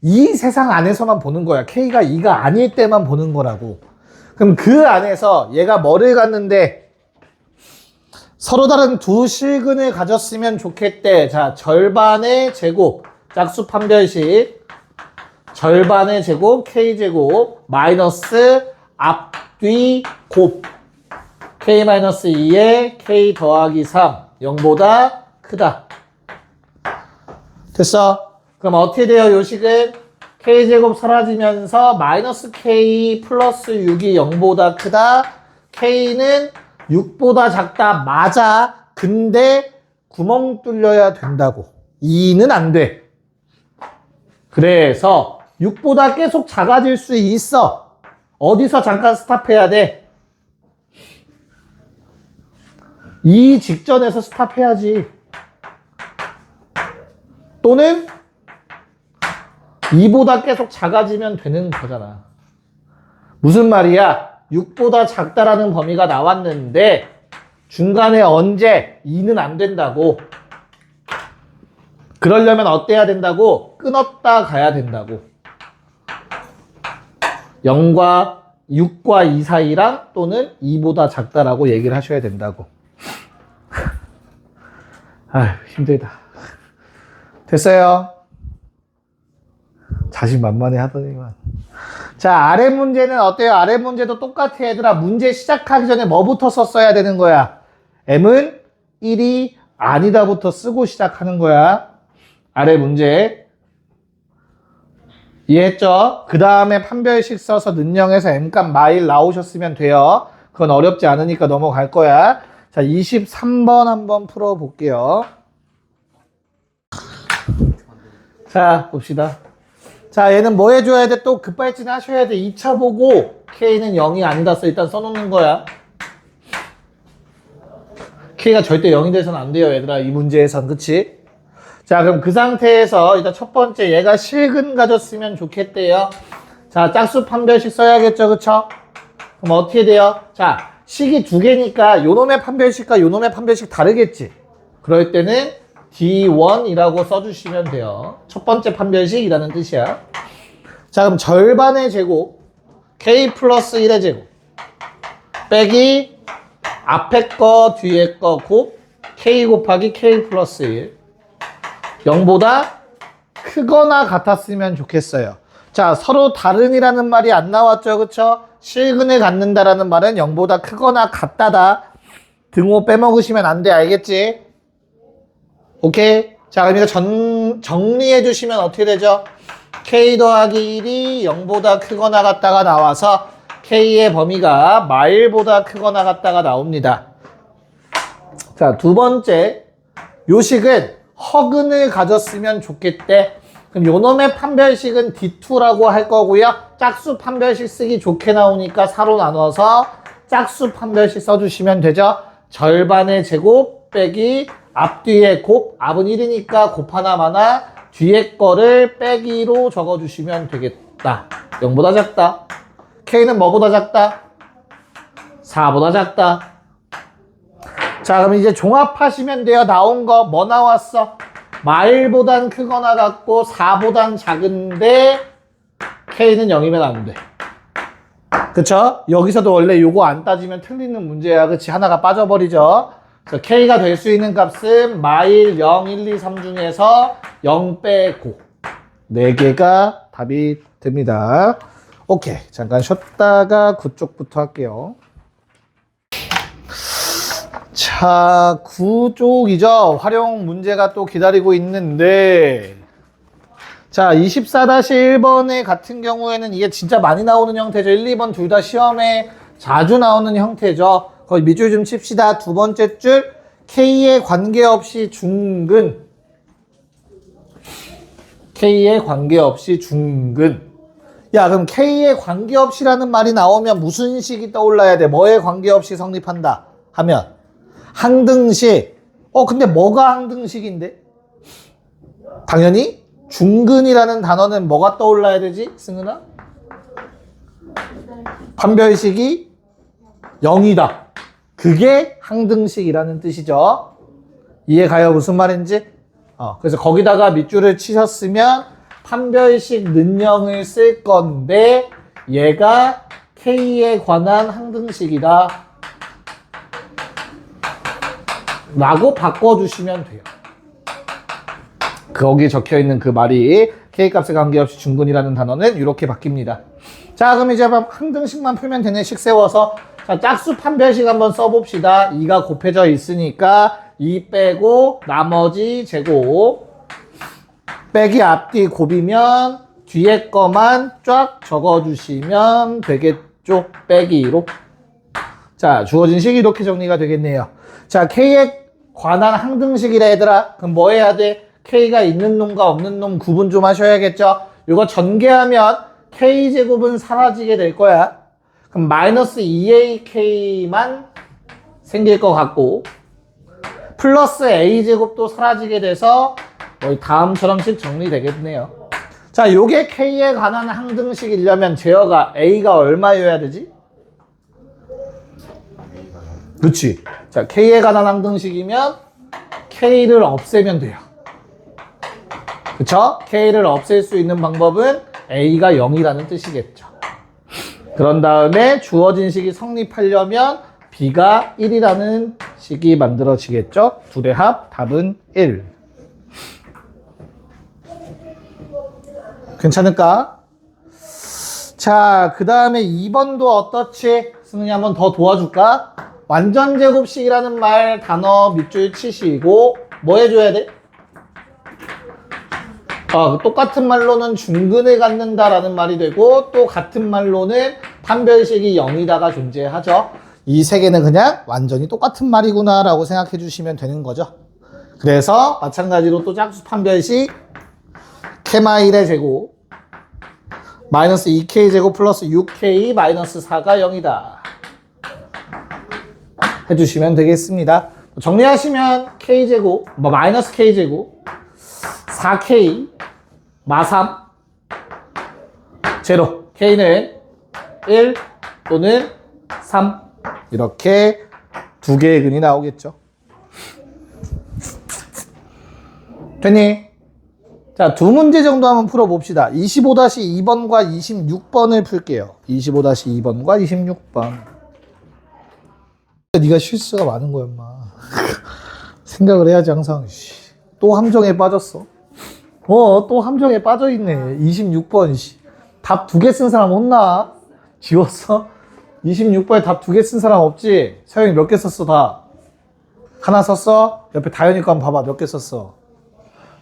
이 세상 안에서만 보는 거야. K가 2가 아닐 때만 보는 거라고. 그럼 그 안에서 얘가 뭐를 갖는데 서로 다른 두 실근을 가졌으면 좋겠대. 자, 절반의 제곱, 짝수 판별식, 절반의 제곱, K제곱, 마이너스 앞뒤 곱, K-2에 K 더하기 3, 0보다 크다. 됐어? 그럼 어떻게 돼요, 요식은? K제곱 사라지면서 마이너스 K 플러스 6이 0보다 크다. K는 6보다 작다. 맞아. 근데 구멍 뚫려야 된다고. 2는 안 돼. 그래서 6보다 계속 작아질 수 있어. 어디서 잠깐 스탑해야 돼? 2 직전에서 스탑해야지. 또는 2보다 계속 작아지면 되는 거잖아. 무슨 말이야? 6보다 작다라는 범위가 나왔는데 중간에 언제 2는 안 된다고. 그러려면 어때야 된다고? 끊었다 가야 된다고. 0과 6과 2 사이랑 또는 2보다 작다라고 얘기를 하셔야 된다고. 아휴, 힘들다. 됐어요. 자신만만해 하더니만. 자, 아래 문제는 어때요? 아래 문제도 똑같아, 얘들아. 문제 시작하기 전에 뭐부터 썼어야 되는 거야? M은 1이 아니다부터 쓰고 시작하는 거야. 아래 문제. 이해했죠? 그 다음에 판별식 써서 는영에서 M값 마일 나오셨으면 돼요. 그건 어렵지 않으니까 넘어갈 거야. 자, 23번 한번 풀어볼게요. 자, 봅시다. 자, 얘는 뭐 해줘야 돼? 또 급발진 하셔야 돼. 2차 보고 K는 0이 아니다 써 일단 써놓는 거야. K가 절대 0이 돼서는 안 돼요, 얘들아. 이 문제에선. 그치? 자, 그럼 그 상태에서 일단 첫 번째 얘가 실근 가졌으면 좋겠대요. 자, 짝수 판별식 써야겠죠, 그쵸? 그럼 어떻게 돼요? 자, 식이 두 개니까 요놈의 판별식과 요놈의 판별식 다르겠지? 그럴 때는 D1이라고 써주시면 돼요. 첫 번째 판별식이라는 뜻이야. 자, 그럼 절반의 제곱, K 플러스 1의 제곱, 빼기 앞에 거, 뒤에 거 곱, K 곱하기 K 플러스 1. 0보다 크거나 같았으면 좋겠어요. 자, 서로 다른이라는 말이 안 나왔죠, 그쵸? 실근을 갖는다라는 말은 0보다 크거나 같다다. 등호 빼먹으시면 안 돼, 알겠지? 오케이? 자, 그럼 이거 정리해 주시면 어떻게 되죠? K 더하기 1이 0보다 크거나 같다가 나와서 K의 범위가 마일보다 크거나 같다가 나옵니다. 자, 두 번째. 요식은 허근을 가졌으면 좋겠대. 그럼 요놈의 판별식은 D2라고 할 거고요. 짝수 판별식 쓰기 좋게 나오니까 4로 나눠서 짝수 판별식 써주시면 되죠. 절반의 제곱 빼기 앞뒤의 곱, 앞은 1이니까 곱 하나 많아, 뒤에 거를 빼기로 적어주시면 되겠다. 0보다 작다. K는 뭐보다 작다? 4보다 작다. 자, 그럼 이제 종합하시면 돼요. 나온 거 뭐 나왔어? 마일보단 크거나 같고 4보단 작은데 K는 0이면 안 돼. 그쵸? 여기서도 원래 요거 안 따지면 틀리는 문제야. 그치? 하나가 빠져버리죠. 그래서 K가 될 수 있는 값은 마일 0, 1, 2, 3 중에서 0 빼고 4개가 답이 됩니다. 오케이. 잠깐 쉬었다가 9쪽부터 할게요. 자, 9쪽이죠. 활용 문제가 또 기다리고 있는데, 자, 24-1번의 같은 경우에는 이게 진짜 많이 나오는 형태죠. 1, 2번 둘 다 시험에 자주 나오는 형태죠. 거기 밑줄 좀 칩시다. 두 번째 줄, K에 관계없이 중근. K에 관계없이 중근. 야, 그럼 K에 관계없이라는 말이 나오면 무슨 식이 떠올라야 돼? 뭐에 관계없이 성립한다 하면 항등식. 근데 뭐가 항등식인데? 당연히 중근이라는 단어는 뭐가 떠올라야 되지? 승은아? 판별식이 0이다. 그게 항등식이라는 뜻이죠. 이해 가요? 무슨 말인지? 그래서 거기다가 밑줄을 치셨으면 판별식 는형을 쓸 건데 얘가 K에 관한 항등식이다 라고 바꿔주시면 돼요. 거기에 적혀있는 그 말이 K값에 관계없이 중근이라는 단어는 이렇게 바뀝니다. 자, 그럼 이제 항등식만 풀면 되네. 식 세워서. 자, 짝수 판별식 한번 써봅시다. 2가 곱해져 있으니까 2 빼고 나머지 제곱 빼기 앞뒤 곱이면 뒤에 거만 쫙 적어주시면 되겠죠. 빼기로. 자, 주어진 식이 이렇게 정리가 되겠네요. 자, K에 관한 항등식이라 얘들아. 그럼 뭐 해야 돼? K가 있는 놈과 없는 놈 구분 좀 하셔야겠죠? 이거 전개하면 K제곱은 사라지게 될 거야. 그럼 마이너스 2AK만 생길 것 같고 플러스 A제곱도 사라지게 돼서 다음처럼씩 정리되겠네요. 자, 요게 K에 관한 항등식이려면 제어가 A가 얼마여야 되지? 그치? 자, K에 관한 항등식이면 K를 없애면 돼요. 그쵸? K를 없앨 수 있는 방법은 A가 0이라는 뜻이겠죠. 그런 다음에 주어진 식이 성립하려면 B가 1이라는 식이 만들어지겠죠. 둘의 합, 답은 1. 괜찮을까? 자, 그 다음에 2번도 어떻지? 승은이 한번 더 도와줄까? 완전제곱식이라는 말 단어 밑줄 치시고 뭐 해줘야 돼? 똑같은 말로는 중근을 갖는다라는 말이 되고 또 같은 말로는 판별식이 0이다가 존재하죠. 이 세 개는 그냥 완전히 똑같은 말이구나 라고 생각해 주시면 되는 거죠. 그래서 마찬가지로 또 짝수 판별식 K마일의 제곱 마이너스 2K제곱 플러스 6K 마이너스 4가 0이다 해주시면 되겠습니다. 정리하시면 K제곱 마이너스 K제곱 4K 마3 제로 K는 1 또는 3 이렇게 두 개의 근이 나오겠죠. 됐니? 자, 두 문제 정도 한번 풀어봅시다. 25-2번과 26번을 풀게요. 25-2번과 26번. 네가 실수가 많은 거야, 인마. 생각을 해야지 항상. 또 함정에 빠졌어. 또 함정에 빠져있네. 26번. 답 2개 쓴 사람 없나? 지웠어? 26번에 답 2개 쓴 사람 없지? 서영이 몇 개 썼어, 다? 하나 썼어? 옆에 다현이 거 한번 봐봐. 몇 개 썼어?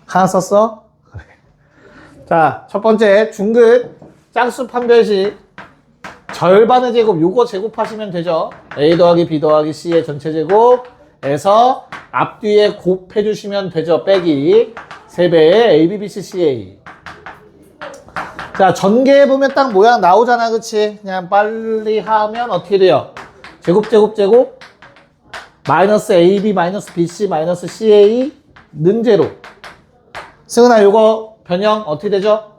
하나 썼어? 그래. 자, 첫 번째, 중근, 짝수 판별식, 절반의 제곱, 요거 제곱하시면 되죠. A 더하기 B 더하기 C의 전체 제곱에서 앞뒤에 곱해주시면 되죠. 빼기 3배의 A, B, B, C, CA. 자, 전개해보면 딱 모양 나오잖아, 그치? 그냥 빨리 하면 어떻게 돼요? 제곱, 제곱, 제곱, 마이너스 AB, 마이너스 BC, 마이너스 CA, 는 제로. 승은아, 요거 변형 어떻게 되죠?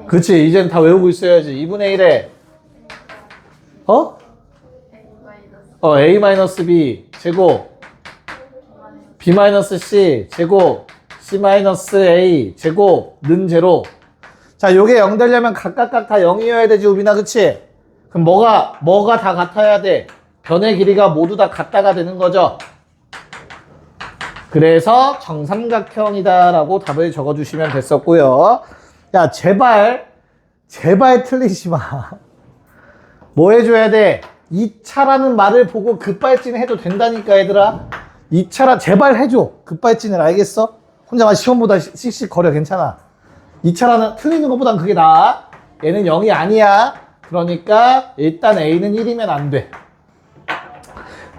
그치, 이젠 다 외우고 있어야지. 2분의 1에 A-B 제곱 B-C 제곱 C-A 제곱 는 제로. 자, 요게 0 되려면 각각 다 0이어야 되지, 우빈아, 그치? 그럼 뭐가 다 같아야 돼? 변의 길이가 모두 다 같다가 되는 거죠. 그래서 정삼각형이다 라고 답을 적어주시면 됐었고요. 야, 제발 틀리지 마. 뭐 해줘야 돼? 2차라는 말을 보고 급발진 해도 된다니까, 얘들아. 2차라 제발 해줘. 급발진을, 알겠어? 혼자 막 시험보다 씩씩거려. 괜찮아. 2차라는 틀리는 것보단 그게 나아. 얘는 0이 아니야. 그러니까 일단 A는 1이면 안 돼.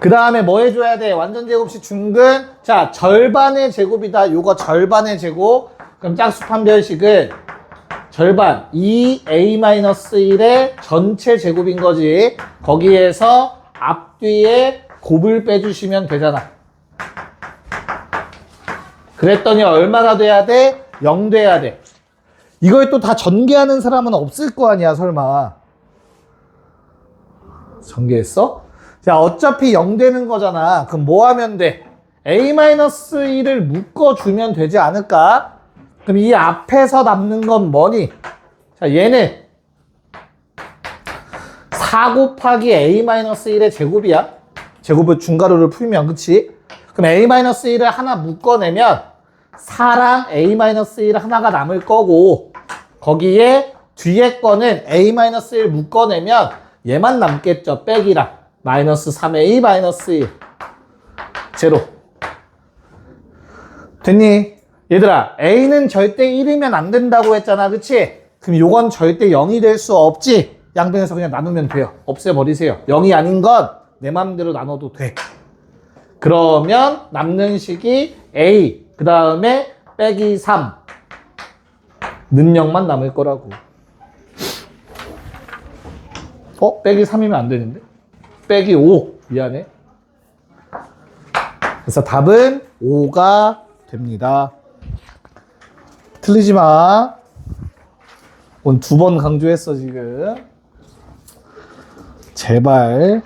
그 다음에 뭐 해줘야 돼? 완전제곱식 중근. 자, 절반의 제곱이다. 요거 절반의 제곱. 그럼 짝수 판별식은 절반 2A-1의 전체 제곱인 거지. 거기에서 앞뒤에 곱을 빼주시면 되잖아. 그랬더니 얼마가 돼야 돼? 0 돼야 돼. 이걸 또 다 전개하는 사람은 없을 거 아니야, 설마. 전개했어? 자, 어차피 0 되는 거잖아. 그럼 뭐 하면 돼? A-1을 묶어주면 되지 않을까? 그럼 이 앞에서 남는 건 뭐니? 자, 얘는 4 곱하기 a-1의 제곱이야. 제곱을 중괄호를 풀면, 그치? 그럼 a-1을 하나 묶어내면 4랑 a-1 하나가 남을 거고, 거기에 뒤에 거는 a-1 묶어내면 얘만 남겠죠. 빼기랑. 마이너스 3a 마이너스 1. 제로. 됐니? 얘들아, a는 절대 1이면 안 된다고 했잖아. 그치? 그럼 요건 절대 0이 될 수 없지. 양변에서 그냥 나누면 돼요. 없애버리세요. 0이 아닌 건 내 마음대로 나눠도 돼. 그러면 남는 식이 a, 그 다음에 빼기 3. 는 0만 남을 거라고. 빼기 3이면 안 되는데? 빼기 5. 미안해. 그래서 답은 5가 됩니다. 틀리지 마. 오늘 2번 강조했어, 지금. 제발.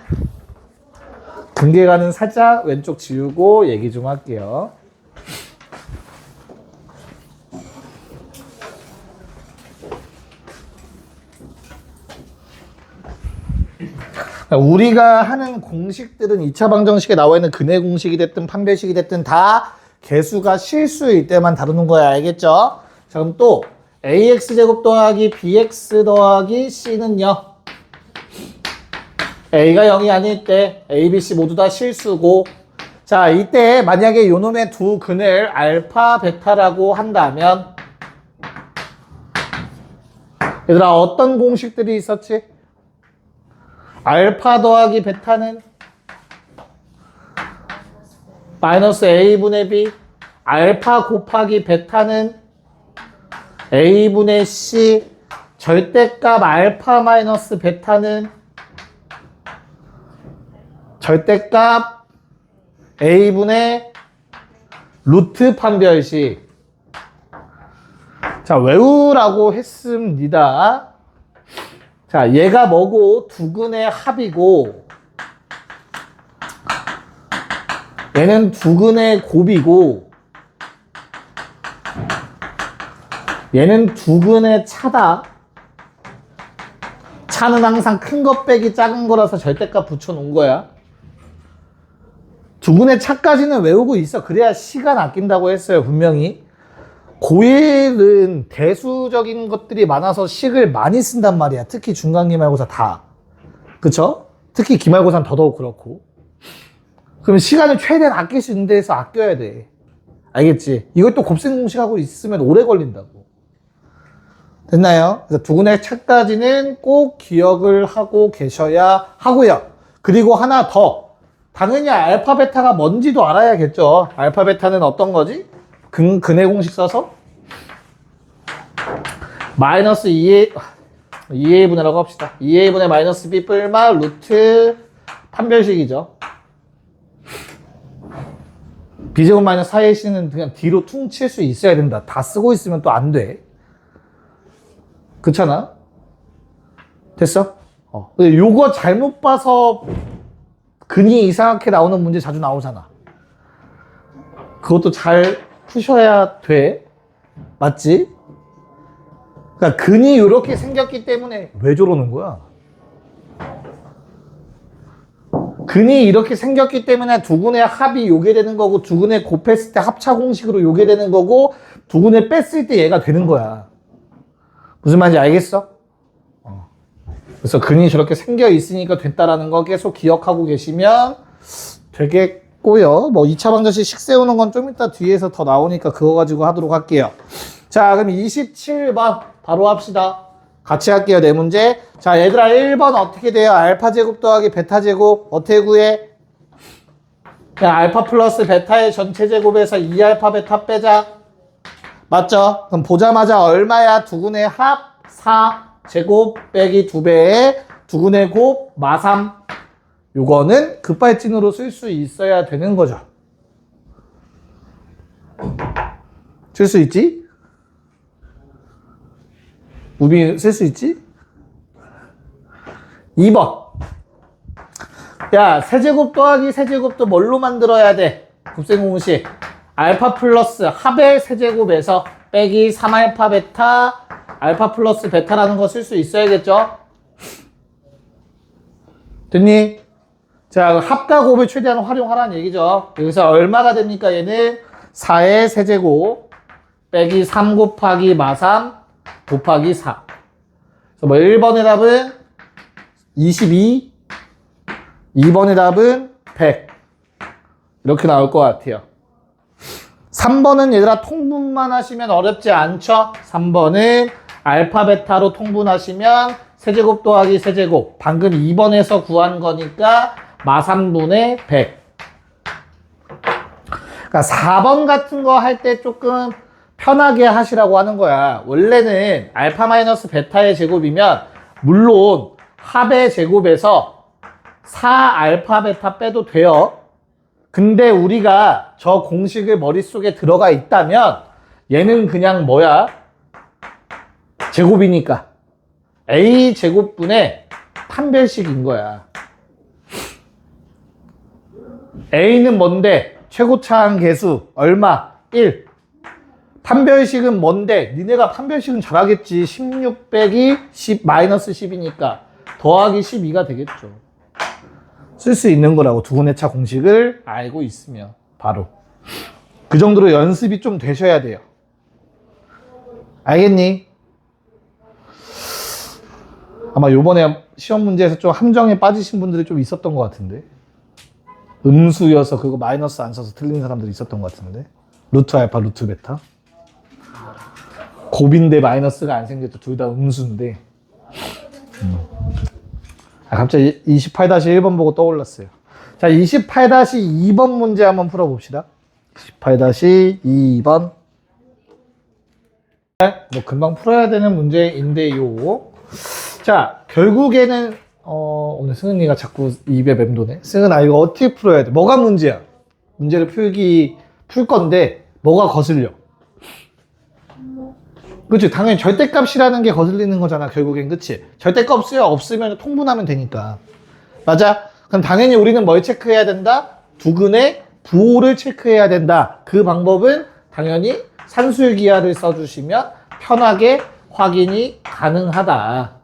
근계가는 살짝 왼쪽 지우고 얘기 좀 할게요. 우리가 하는 공식들은 2차 방정식에 나와 있는 근해 공식이 됐든 판별식이 됐든 다 개수가 실수일 때만 다루는 거야. 알겠죠? 자, 그럼 또 ax제곱 더하기 bx 더하기 c는요. a가 0이 아닐 때 a, b, c 모두 다 실수고, 자, 이때 만약에 요놈의 두 근을 알파, 베타라고 한다면 얘들아 어떤 공식들이 있었지? 알파 더하기 베타는 마이너스 a분의 b, 알파 곱하기 베타는 a분의 c, 절대값 알파 마이너스 베타는 절대값 a분의 루트 판별식. 자, 외우라고 했습니다. 자, 얘가 뭐고 두 근의 합이고, 얘는 두 근의 곱이고, 얘는 두 근의 차다. 차는 항상 큰 것 빼기 작은 거라서 절대값 붙여놓은 거야. 두 근의 차까지는 외우고 있어. 그래야 시간 아낀다고 했어요, 분명히. 고1은 대수적인 것들이 많아서 식을 많이 쓴단 말이야. 특히 중간기말고사 다. 그쵸? 특히 기말고사는 더더욱 그렇고. 그럼 시간을 최대한 아낄 수 있는 데에서 아껴야 돼. 알겠지? 이걸 또 곱셈 공식하고 있으면 오래 걸린다고. 됐나요? 그래서 두 근의 차까지는 꼭 기억을 하고 계셔야 하고요. 그리고 하나 더. 당연히 알파, 베타가 뭔지도 알아야겠죠. 알파, 베타는 어떤 거지? 근해 공식 써서 마이너스 2a분해라고 합시다. 2a분의 마이너스 b 뿔마 루트 판별식이죠. b제곱 마이너스 4ac는 그냥 뒤로 퉁칠 수 있어야 된다. 다 쓰고 있으면 또 안 돼. 그렇잖아? 됐어? 근데 요거 잘못 봐서 근이 이상하게 나오는 문제 자주 나오잖아. 그것도 잘 푸셔야 돼. 맞지? 그러니까 근이 이렇게 생겼기 때문에 왜 저러는 거야? 근이 이렇게 생겼기 때문에 두 근의 합이 요게 되는 거고, 두 근의 곱했을 때 합차 공식으로 요게 되는 거고, 두 근을 뺐을 때 얘가 되는 거야. 무슨 말인지 알겠어? 그래서 근이 저렇게 생겨 있으니까 됐다라는 거 계속 기억하고 계시면 되겠고요. 뭐 2차 방정식 식 세우는 건 좀 이따 뒤에서 더 나오니까 그거 가지고 하도록 할게요. 자, 그럼 27번 바로 합시다. 같이 할게요, 네 문제. 자, 얘들아 1번 어떻게 돼요? 알파 제곱 더하기 베타 제곱 어떻게 구해? 그냥 알파 플러스 베타의 전체 제곱에서 2알파 베타 빼자. 맞죠? 그럼 보자마자 얼마야? 두 근의 합 4 제곱 빼기 2배에 두 근의 곱 마3. 요거는 급발진으로 쓸 수 있어야 되는 거죠. 쓸 수 있지? 우빈 쓸 수 있지? 2번. 야, 세제곱 더하기 세제곱도 뭘로 만들어야 돼? 곱셈 공식. 알파 플러스 합의 세제곱에서 빼기 3알파 베타 알파 플러스 베타라는 거 쓸 수 있어야겠죠? 됐니? 자, 합과 곱을 최대한 활용하라는 얘기죠. 여기서 얼마가 됩니까? 얘는 4의 세제곱 빼기 3 곱하기 마3 곱하기 4. 그래서 뭐 1번의 답은 22, 2번의 답은 100. 이렇게 나올 것 같아요. 3번은 얘들아 통분만 하시면 어렵지 않죠? 3번은 알파 베타로 통분하시면 세제곱 더하기 세제곱. 방금 2번에서 구한 거니까 마3분의 100. 그러니까 4번 같은 거 할 때 조금 편하게 하시라고 하는 거야. 원래는 알파 마이너스 베타의 제곱이면 물론 합의 제곱에서 4알파 베타 빼도 돼요. 근데 우리가 저 공식을 머릿속에 들어가 있다면 얘는 그냥 뭐야? 제곱이니까 A 제곱분의 판별식인 거야. A는 뭔데? 최고차항 계수 얼마? 1. 판별식은 뭔데? 니네가 판별식은 잘하겠지. 16 빼기 10 마이너스 10이니까 더하기 12가 되겠죠. 쓸 수 있는 거라고 두분의 차 공식을 알고 있으면 바로. 그 정도로 연습이 좀 되셔야 돼요. 알겠니? 아마 요번에 시험 문제에서 좀 함정에 빠지신 분들이 좀 있었던 것 같은데. 음수여서 그거 마이너스 안 써서 틀린 사람들이 있었던 것 같은데. 루트 알파, 루트 베타. 곱인데 마이너스가 안 생겼죠. 둘 다 음수인데. 갑자기 28-1번 보고 떠올랐어요. 자, 28-2번 문제 한번 풀어봅시다. 28-2번. 뭐 금방 풀어야 되는 문제인데요. 자, 결국에는 오늘 승은이가 자꾸 입에 맴도네. 승은아, 이거 어떻게 풀어야 돼? 뭐가 문제야? 문제를 풀 건데 뭐가 거슬려? 그치? 당연히 절대값이라는 게 거슬리는 거잖아, 결국엔. 그치? 절대값이 없으면 통분하면 되니까. 맞아? 그럼 당연히 우리는 뭘 체크해야 된다? 두근의 부호를 체크해야 된다. 그 방법은 당연히 산술기하를 써주시면 편하게 확인이 가능하다.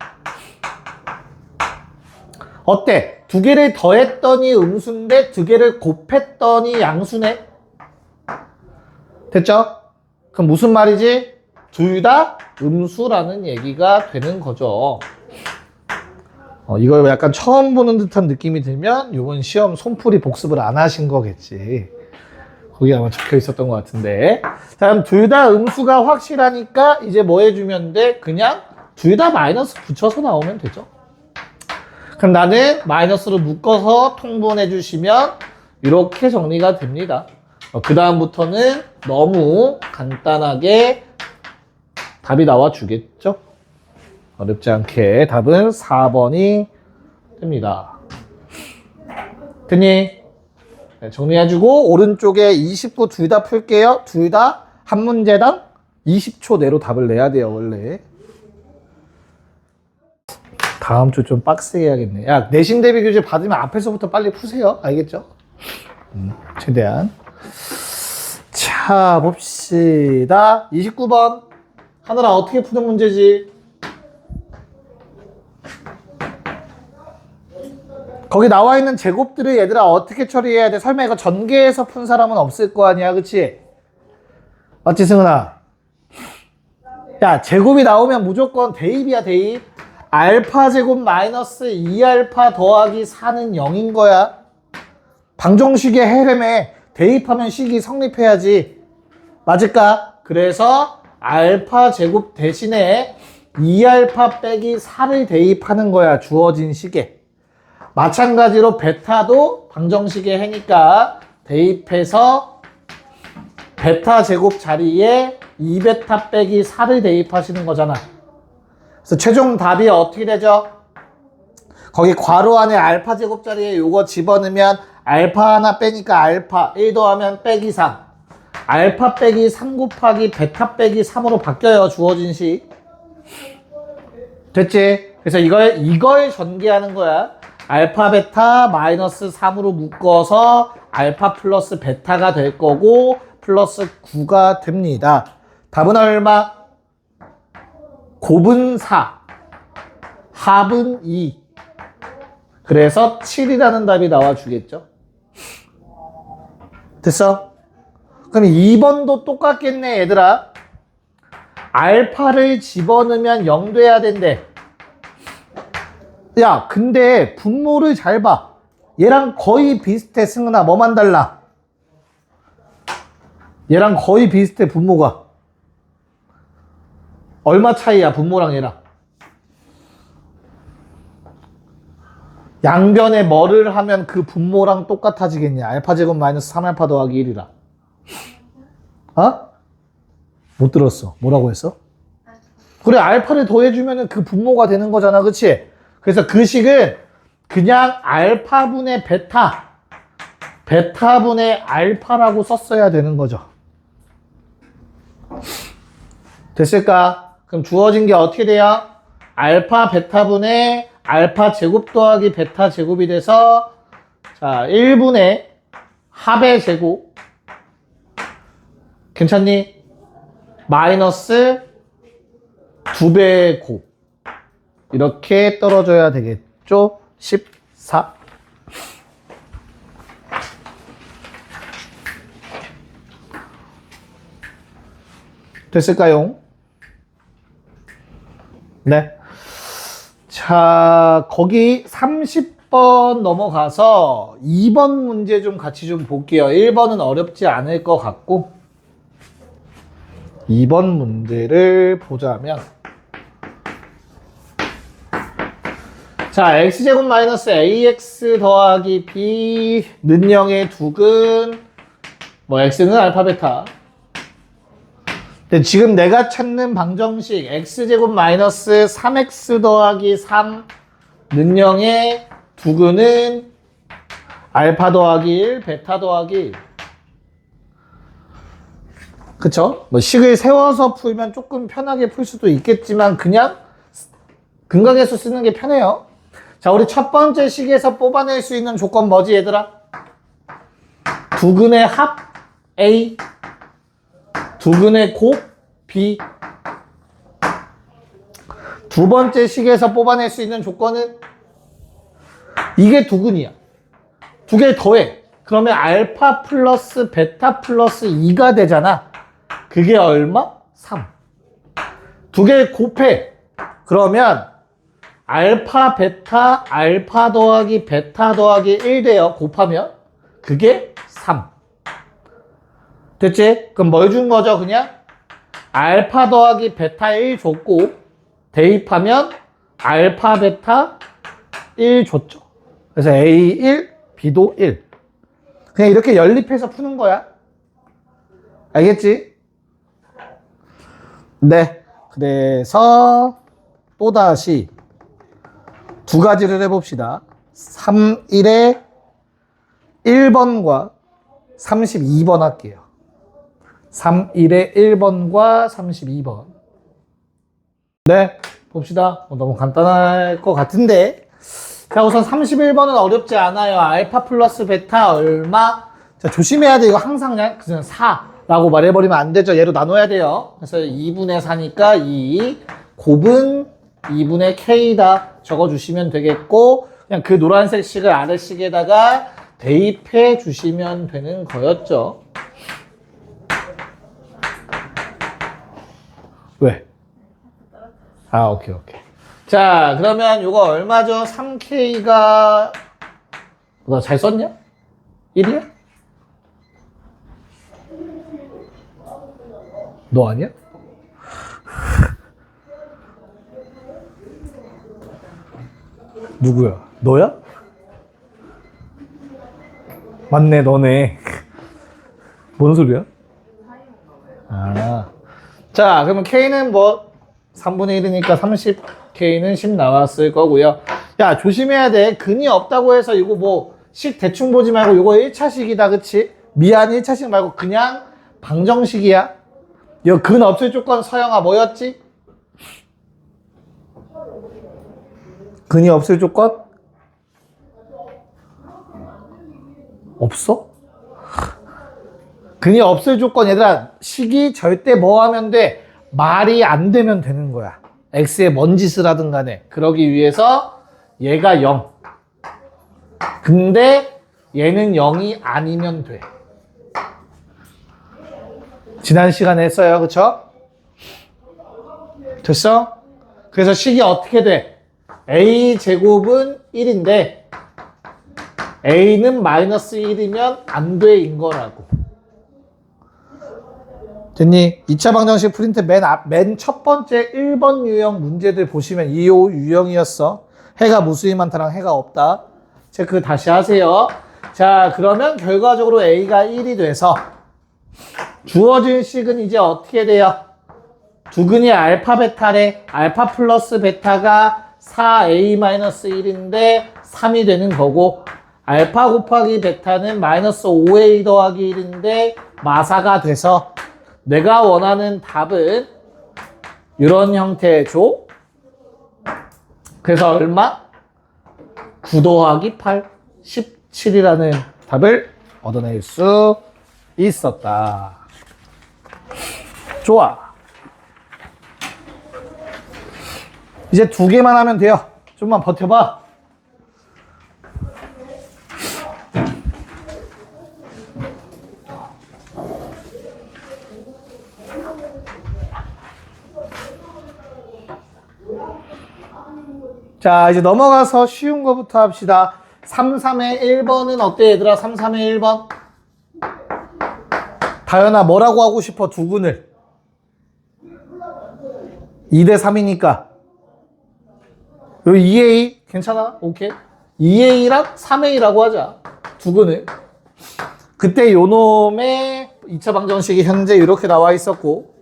어때? 두 개를 더했더니 음수인데 두 개를 곱했더니 양수네? 됐죠? 그럼 무슨 말이지? 둘 다 음수라는 얘기가 되는 거죠. 이걸 약간 처음 보는 듯한 느낌이 들면 이번 시험 손풀이 복습을 안 하신 거겠지. 거기 아마 적혀 있었던 것 같은데. 자, 그럼 둘 다 음수가 확실하니까 이제 뭐 해주면 돼? 그냥 둘 다 마이너스 붙여서 나오면 되죠. 그럼 나는 마이너스로 묶어서 통분해 주시면 이렇게 정리가 됩니다. 그 다음부터는 너무 간단하게 답이 나와 주겠죠? 어렵지 않게 답은 4번이 됩니다. 됐니? 네, 정리해주고 오른쪽에 29 둘 다 풀게요. 둘 다 한 문제당 20초 내로 답을 내야 돼요, 원래. 다음 주 좀 빡세게 해야겠네. 야, 내신 대비 교재 받으면 앞에서부터 빨리 푸세요. 알겠죠? 최대한. 자, 봅시다. 29번. 하늘아, 어떻게 푸는 문제지? 거기 나와 있는 제곱들을 얘들아 어떻게 처리해야 돼? 설마 이거 전개해서 푼 사람은 없을 거 아니야, 그치? 맞지, 승은아? 야, 제곱이 나오면 무조건 대입이야, 대입. 알파 제곱 마이너스 2알파 더하기 4는 0인 거야. 방정식의 헤렘에 대입하면 식이 성립해야지. 맞을까? 그래서 알파 제곱 대신에 2알파 빼기 4를 대입하는 거야, 주어진 식에. 마찬가지로 베타도 방정식의 해니까 대입해서 베타 제곱 자리에 2베타 빼기 4를 대입하시는 거잖아. 그래서 최종 답이 어떻게 되죠? 거기 괄호 안에 알파 제곱 자리에 요거 집어넣으면 알파 하나 빼니까 알파 1 더하면 빼기 3. 알파 빼기 3 곱하기 베타 빼기 3으로 바뀌어요, 주어진 식. 됐지? 그래서 이걸 전개하는 거야. 알파 베타 마이너스 3으로 묶어서 알파 플러스 베타가 될 거고 플러스 9가 됩니다. 답은 얼마? 곱은 4, 합은 2. 그래서 7이라는 답이 나와주겠죠. 됐어? 그럼 2번도 똑같겠네, 얘들아. 알파를 집어넣으면 0 돼야 된대. 야, 근데 분모를 잘 봐. 얘랑 거의 비슷해, 승은아. 뭐만 달라? 얘랑 거의 비슷해, 분모가. 얼마 차이야, 분모랑 얘랑? 양변에 뭐를 하면 그 분모랑 똑같아지겠냐? 알파 제곱 마이너스 3알파 더하기 1이라. 어? 못 들었어. 뭐라고 했어? 그래, 알파를 더해주면 그 분모가 되는 거잖아. 그치? 그래서 그 식은 그냥 알파분의 베타, 베타분의 알파라고 썼어야 되는 거죠. 됐을까? 그럼 주어진 게 어떻게 돼요? 알파 베타분의 알파 제곱 더하기 베타 제곱이 돼서 자 1분의 합의 제곱 괜찮니? 마이너스 2배의 곱 이렇게 떨어져야 되겠죠? 14 됐을까요? 네. 자, 거기 30번 넘어가서 2번 문제 좀 같이 좀 볼게요. 1번은 어렵지 않을 것 같고 2번 문제를 보자면 자, x제곱 마이너스 ax 더하기 b는 0의 두근 뭐 x는 알파 베타 근데 지금 내가 찾는 방정식 x제곱 마이너스 3x 더하기 3는 0의 두근은 알파 더하기 1, 베타 더하기 1 그쵸? 뭐 식을 세워서 풀면 조금 편하게 풀 수도 있겠지만 그냥 근각에서 쓰는 게 편해요. 자, 우리 첫 번째 식에서 뽑아낼 수 있는 조건 뭐지 얘들아? 두근의 합 A 두근의 곱 B 두 번째 식에서 뽑아낼 수 있는 조건은 이게 두근이야. 두 개 더해. 그러면 알파 플러스 베타 플러스 2가 되잖아. 그게 얼마? 3. 두 개 곱해. 그러면 알파 베타 알파 더하기 베타 더하기 1 돼요. 곱하면 그게 3. 됐지? 그럼 뭘 준 거죠? 그냥 알파 더하기 베타 1 줬고 대입하면 알파 베타 1 줬죠. 그래서 A1, B도 1. 그냥 이렇게 연립해서 푸는 거야. 알겠지? 네. 그래서 또다시 두 가지를 해봅시다. 31의 1번과 32번 할게요. 31의 1번과 32번. 네, 봅시다. 너무 간단할 것 같은데. 자, 우선 31번은 어렵지 않아요. 알파 플러스 베타 얼마? 자, 조심해야 돼. 이거 항상 그냥 4라고 말해버리면 안 되죠. 얘로 나눠야 돼요. 그래서 2분의 4니까 2. 곱은 2분의 K다. 적어주시면 되겠고, 그냥 그 노란색 식을 아래식에다가 대입해 주시면 되는 거였죠. 왜? 아, 오케이. 자, 그러면 이거 얼마죠? 3K가, 너 잘 썼냐? 1이야? 너 아니야? 누구야? 너야? 맞네, 너네. 뭔 소리야? 아. 자, 그러면 K는 뭐 3분의 1이니까 30K는 10 나왔을 거고요. 야, 조심해야 돼. 근이 없다고 해서 이거 뭐 식 대충 보지 말고 이거 1차식이다. 그치? 미안 1차식 말고 그냥 방정식이야. 이거 근 없을 조건 서영아 뭐였지? 근이 없을 조건? 없어? 근이 없을 조건 얘들아 식이 절대 뭐 하면 돼? 말이 안 되면 되는 거야. x에 뭔 짓을 하든 간에. 그러기 위해서 얘가 0. 근데 얘는 0이 아니면 돼. 지난 시간에 했어요. 그쵸? 됐어? 그래서 식이 어떻게 돼? a제곱은 1인데 a는 마이너스 1이면 안 돼인 거라고. 됐니? 2차 방정식 프린트 맨 첫 번째 1번 유형 문제들 보시면 이 유형이었어. 해가 무수히 많다랑 해가 없다. 체크 다시 하세요. 자, 그러면 결과적으로 a가 1이 돼서 주어진 식은 이제 어떻게 돼요? 두근이 알파 베타래. 알파 플러스 베타가 4a-1인데 3이 되는 거고 알파 곱하기 베타는 마이너스 5a 더하기 1인데 마사가 돼서 내가 원하는 답은 이런 형태죠. 그래서 얼마? 9 더하기 8, 17이라는 답을 얻어낼 수 있었다. 좋아. 이제 2개만 하면 돼요. 좀만 버텨봐. 자, 이제 넘어가서 쉬운 거부터 합시다. 3, 3의 1번은 어때, 얘들아? 3, 3의 1번? 다현아, 뭐라고 하고 싶어, 두근을? 2대 3이니까. 요 2A, 괜찮아? 오케이. 2A랑 3A라고 하자. 두근을. 그때 요 놈의 2차 방정식이 현재 이렇게 나와 있었고.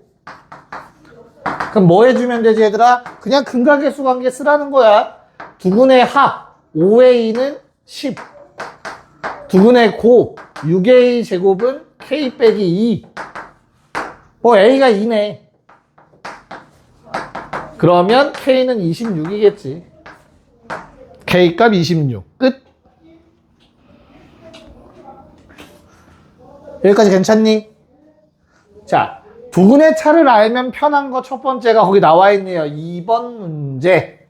그럼 뭐 해주면 되지, 얘들아? 그냥 근각계수 관계 쓰라는 거야. 두근의 합, 5a는 10. 두근의 곱, 6a 제곱은 k 빼기 2. a가 2네. 그러면 k는 26이겠지. k 값 26. 끝. 여기까지 괜찮니? 자. 두근의 차를 알면 편한 거 첫 번째가 거기 나와 있네요. 2번 문제.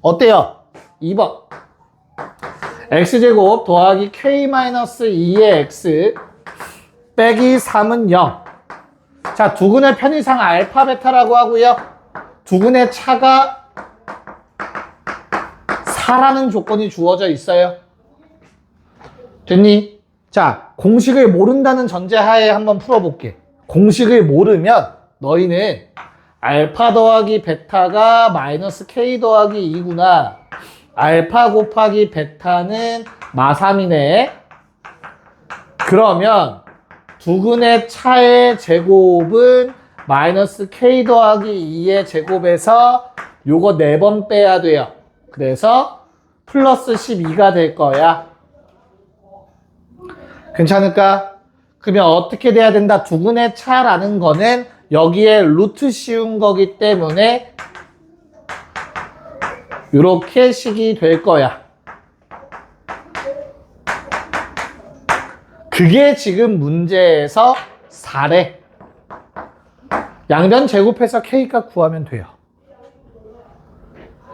어때요? 2번. x제곱 더하기 k-2의 x 빼기 3은 0. 자, 두근의 편의상 알파 베타라고 하고요. 두근의 차가 4라는 조건이 주어져 있어요. 됐니? 자, 공식을 모른다는 전제하에 한번 풀어볼게. 공식을 모르면 너희는 알파 더하기 베타가 마이너스 k 더하기 2구나. 알파 곱하기 베타는 마3이네. 그러면 두근의 차의 제곱은 마이너스 k 더하기 2의 제곱에서 요거 4번 빼야 돼요. 그래서 플러스 12가 될 거야. 괜찮을까? 그러면 어떻게 돼야 된다? 두근의 차라는 거는 여기에 루트 씌운 거기 때문에 이렇게 식이 될 거야. 그게 지금 문제에서 4래. 양변 제곱해서 k값 구하면 돼요.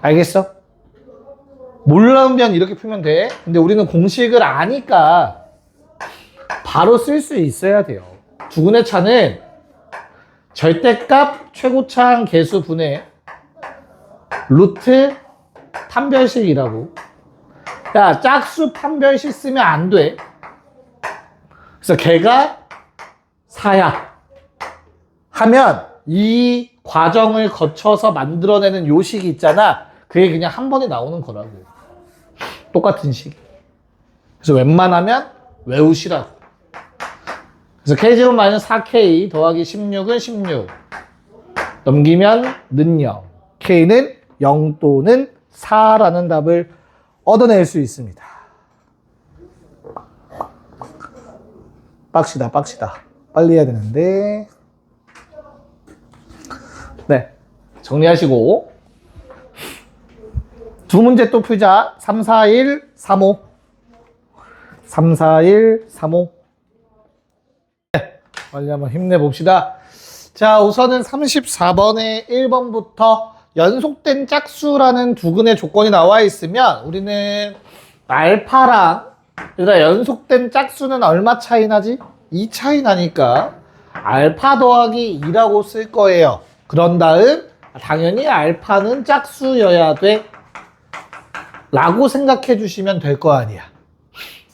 알겠어? 몰라면 이렇게 풀면 돼. 근데 우리는 공식을 아니까 바로 쓸 수 있어야 돼요. 두근의 차는 절대값 최고차항 계수 분의 루트 판별식이라고. 야, 짝수 판별식 쓰면 안 돼. 그래서 걔가 4야 하면 이 과정을 거쳐서 만들어내는 요 식이 있잖아. 그게 그냥 한 번에 나오는 거라고. 똑같은 식. 그래서 웬만하면 외우시라고. 그래서 k제곱 마이너스 4k 더하기 16은 16. 넘기면 는 0. k는 0 또는 4라는 답을 얻어낼 수 있습니다. 빡시다, 빡시다. 빨리 해야 되는데. 네. 정리하시고. 두 문제 또 풀자. 3, 4, 1, 3, 5. 3, 4, 1, 3, 5. 빨리 한번 힘내봅시다. 자, 우선은 34번에 1번부터 연속된 짝수라는 두근의 조건이 나와 있으면 우리는 알파랑 얘들아 연속된 짝수는 얼마 차이 나지? 2 차이 나니까 알파 더하기 2라고 쓸 거예요. 그런 다음 당연히 알파는 짝수여야 돼 라고 생각해 주시면 될 거 아니야.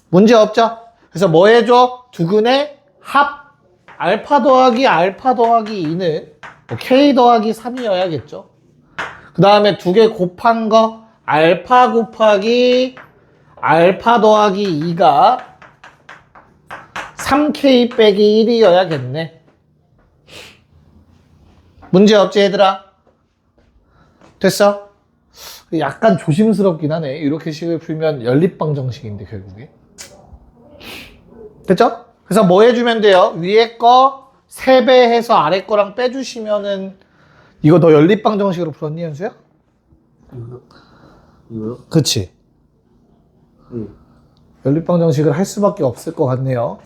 문제 없죠? 그래서 뭐 해줘? 두근의 합 알파 더하기 2는 K 더하기 3이어야겠죠. 그 다음에 두 개 곱한 거 알파 곱하기 알파 더하기 2가 3K 빼기 1이어야겠네. 문제 없지 얘들아? 됐어? 약간 조심스럽긴 하네. 이렇게 식을 풀면 연립방정식인데 결국에. 됐죠? 그래서 뭐 해주면 돼요? 위에 거 3배 해서 아래 거랑 빼주시면은 이거 너 연립방정식으로 풀었니 현수야? 이거요? 그치? 네. 연립방정식을 할 수밖에 없을 것 같네요.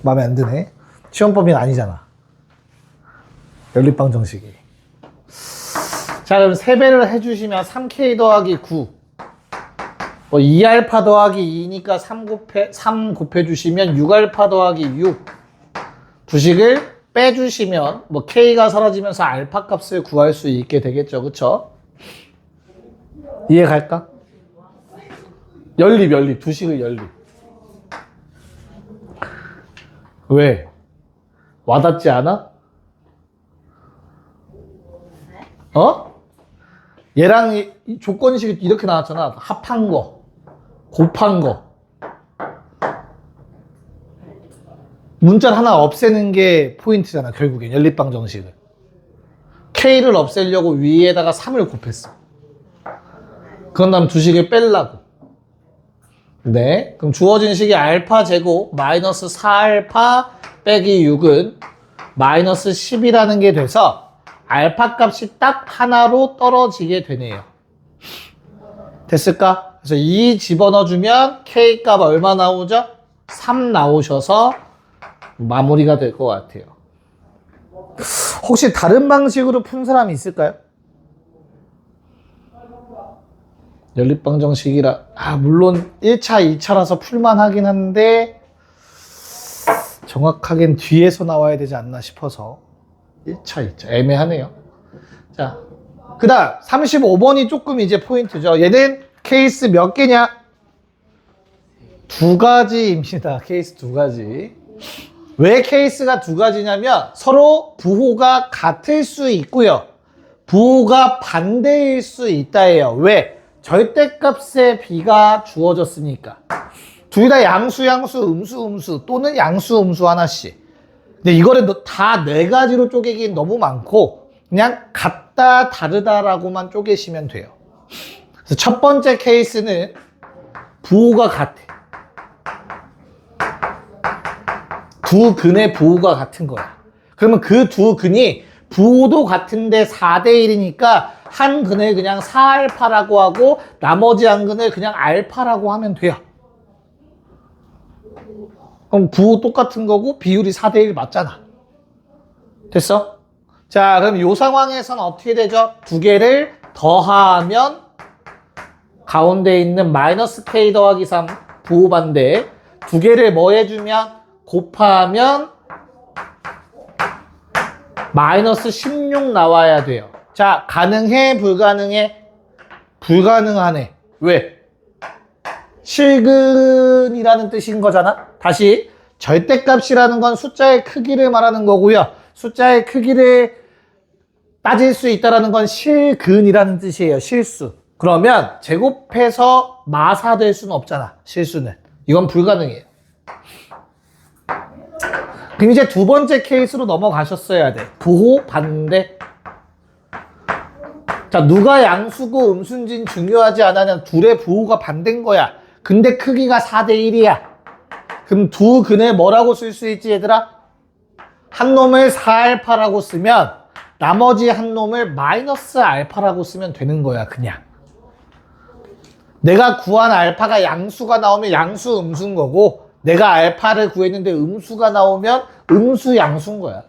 마음에 안 드네. 시험 범위는 아니잖아. 연립방정식이. 자, 그럼 3배를 해주시면 3K 더하기 9. 뭐 2알파 더하기 2니까 3 곱해주시면 6알파 더하기 6. 두식을 빼주시면 뭐 K가 사라지면서 알파 값을 구할 수 있게 되겠죠. 그쵸? 이해 갈까? 연립. 두식의 연립. 왜? 와닿지 않아? 어? 얘랑 이 조건식이 이렇게 나왔잖아. 합한 거, 곱한 거. 문자를 하나 없애는 게 포인트잖아. 결국엔 연립방정식은. K를 없애려고 위에다가 3을 곱했어. 그런 다음 두식을 뺄라고. 네. 그럼 주어진 식이 알파 제곱 마이너스 4알파 빼기 6은 마이너스 10이라는 게 돼서 알파 값이 딱 하나로 떨어지게 되네요. 됐을까? 그래서 2 집어넣어주면 K 값 얼마 나오죠? 3 나오셔서 마무리가 될 것 같아요. 혹시 다른 방식으로 푼 사람이 있을까요? 연립방정식이라 물론 1차, 2차라서 풀만 하긴 한데 정확하게는 뒤에서 나와야 되지 않나 싶어서 1차, 2차 애매하네요. 자, 그 다음 35번이 조금 이제 포인트죠. 얘는 케이스 몇 개냐? 2가지입니다. 케이스 2가지. 왜 케이스가 2가지냐면 서로 부호가 같을 수 있고요. 부호가 반대일 수 있다예요. 왜? 절대값의 비가 주어졌으니까. 둘 다 양수, 음수 또는 양수, 음수 하나씩. 근데 이거를 다 4가지로 쪼개긴 너무 많고 그냥 같다, 다르다라고만 쪼개시면 돼요. 그래서 첫 번째 케이스는 부호가 같아. 두 근의 부호가 같은 거야. 그러면 그 두 근이 부호도 같은데 4대1이니까 한 근을 그냥 4알파라고 하고 나머지 한 근을 그냥 알파라고 하면 돼요. 그럼 부호 똑같은 거고 비율이 4대1 맞잖아. 됐어? 자, 그럼 이 상황에서는 어떻게 되죠? 두 개를 더하면 가운데 있는 마이너스 K 더하기 3 부호 반대. 두 개를 뭐 해주면 곱하면 마이너스 16 나와야 돼요. 자, 가능해? 불가능해? 불가능하네. 왜? 실근이라는 뜻인 거잖아. 다시 절대값이라는 건 숫자의 크기를 말하는 거고요. 숫자의 크기를 따질 수 있다는 건 실근이라는 뜻이에요. 실수. 그러면 제곱해서 마사될 수는 없잖아. 실수는. 이건 불가능해요. 그럼 이제 두 번째 케이스로 넘어가셨어야 돼. 부호 반대. 자, 누가 양수고 음수인지는 중요하지 않아. 둘의 부호가 반대인 거야. 근데 크기가 4대1이야. 그럼 두 근을 뭐라고 쓸 수 있지 얘들아? 한 놈을 4알파라고 쓰면 나머지 한 놈을 마이너스 알파라고 쓰면 되는 거야. 그냥. 내가 구한 알파가 양수가 나오면 양수 음수인 거고 내가 알파를 구했는데 음수가 나오면 음수 양수인 거야.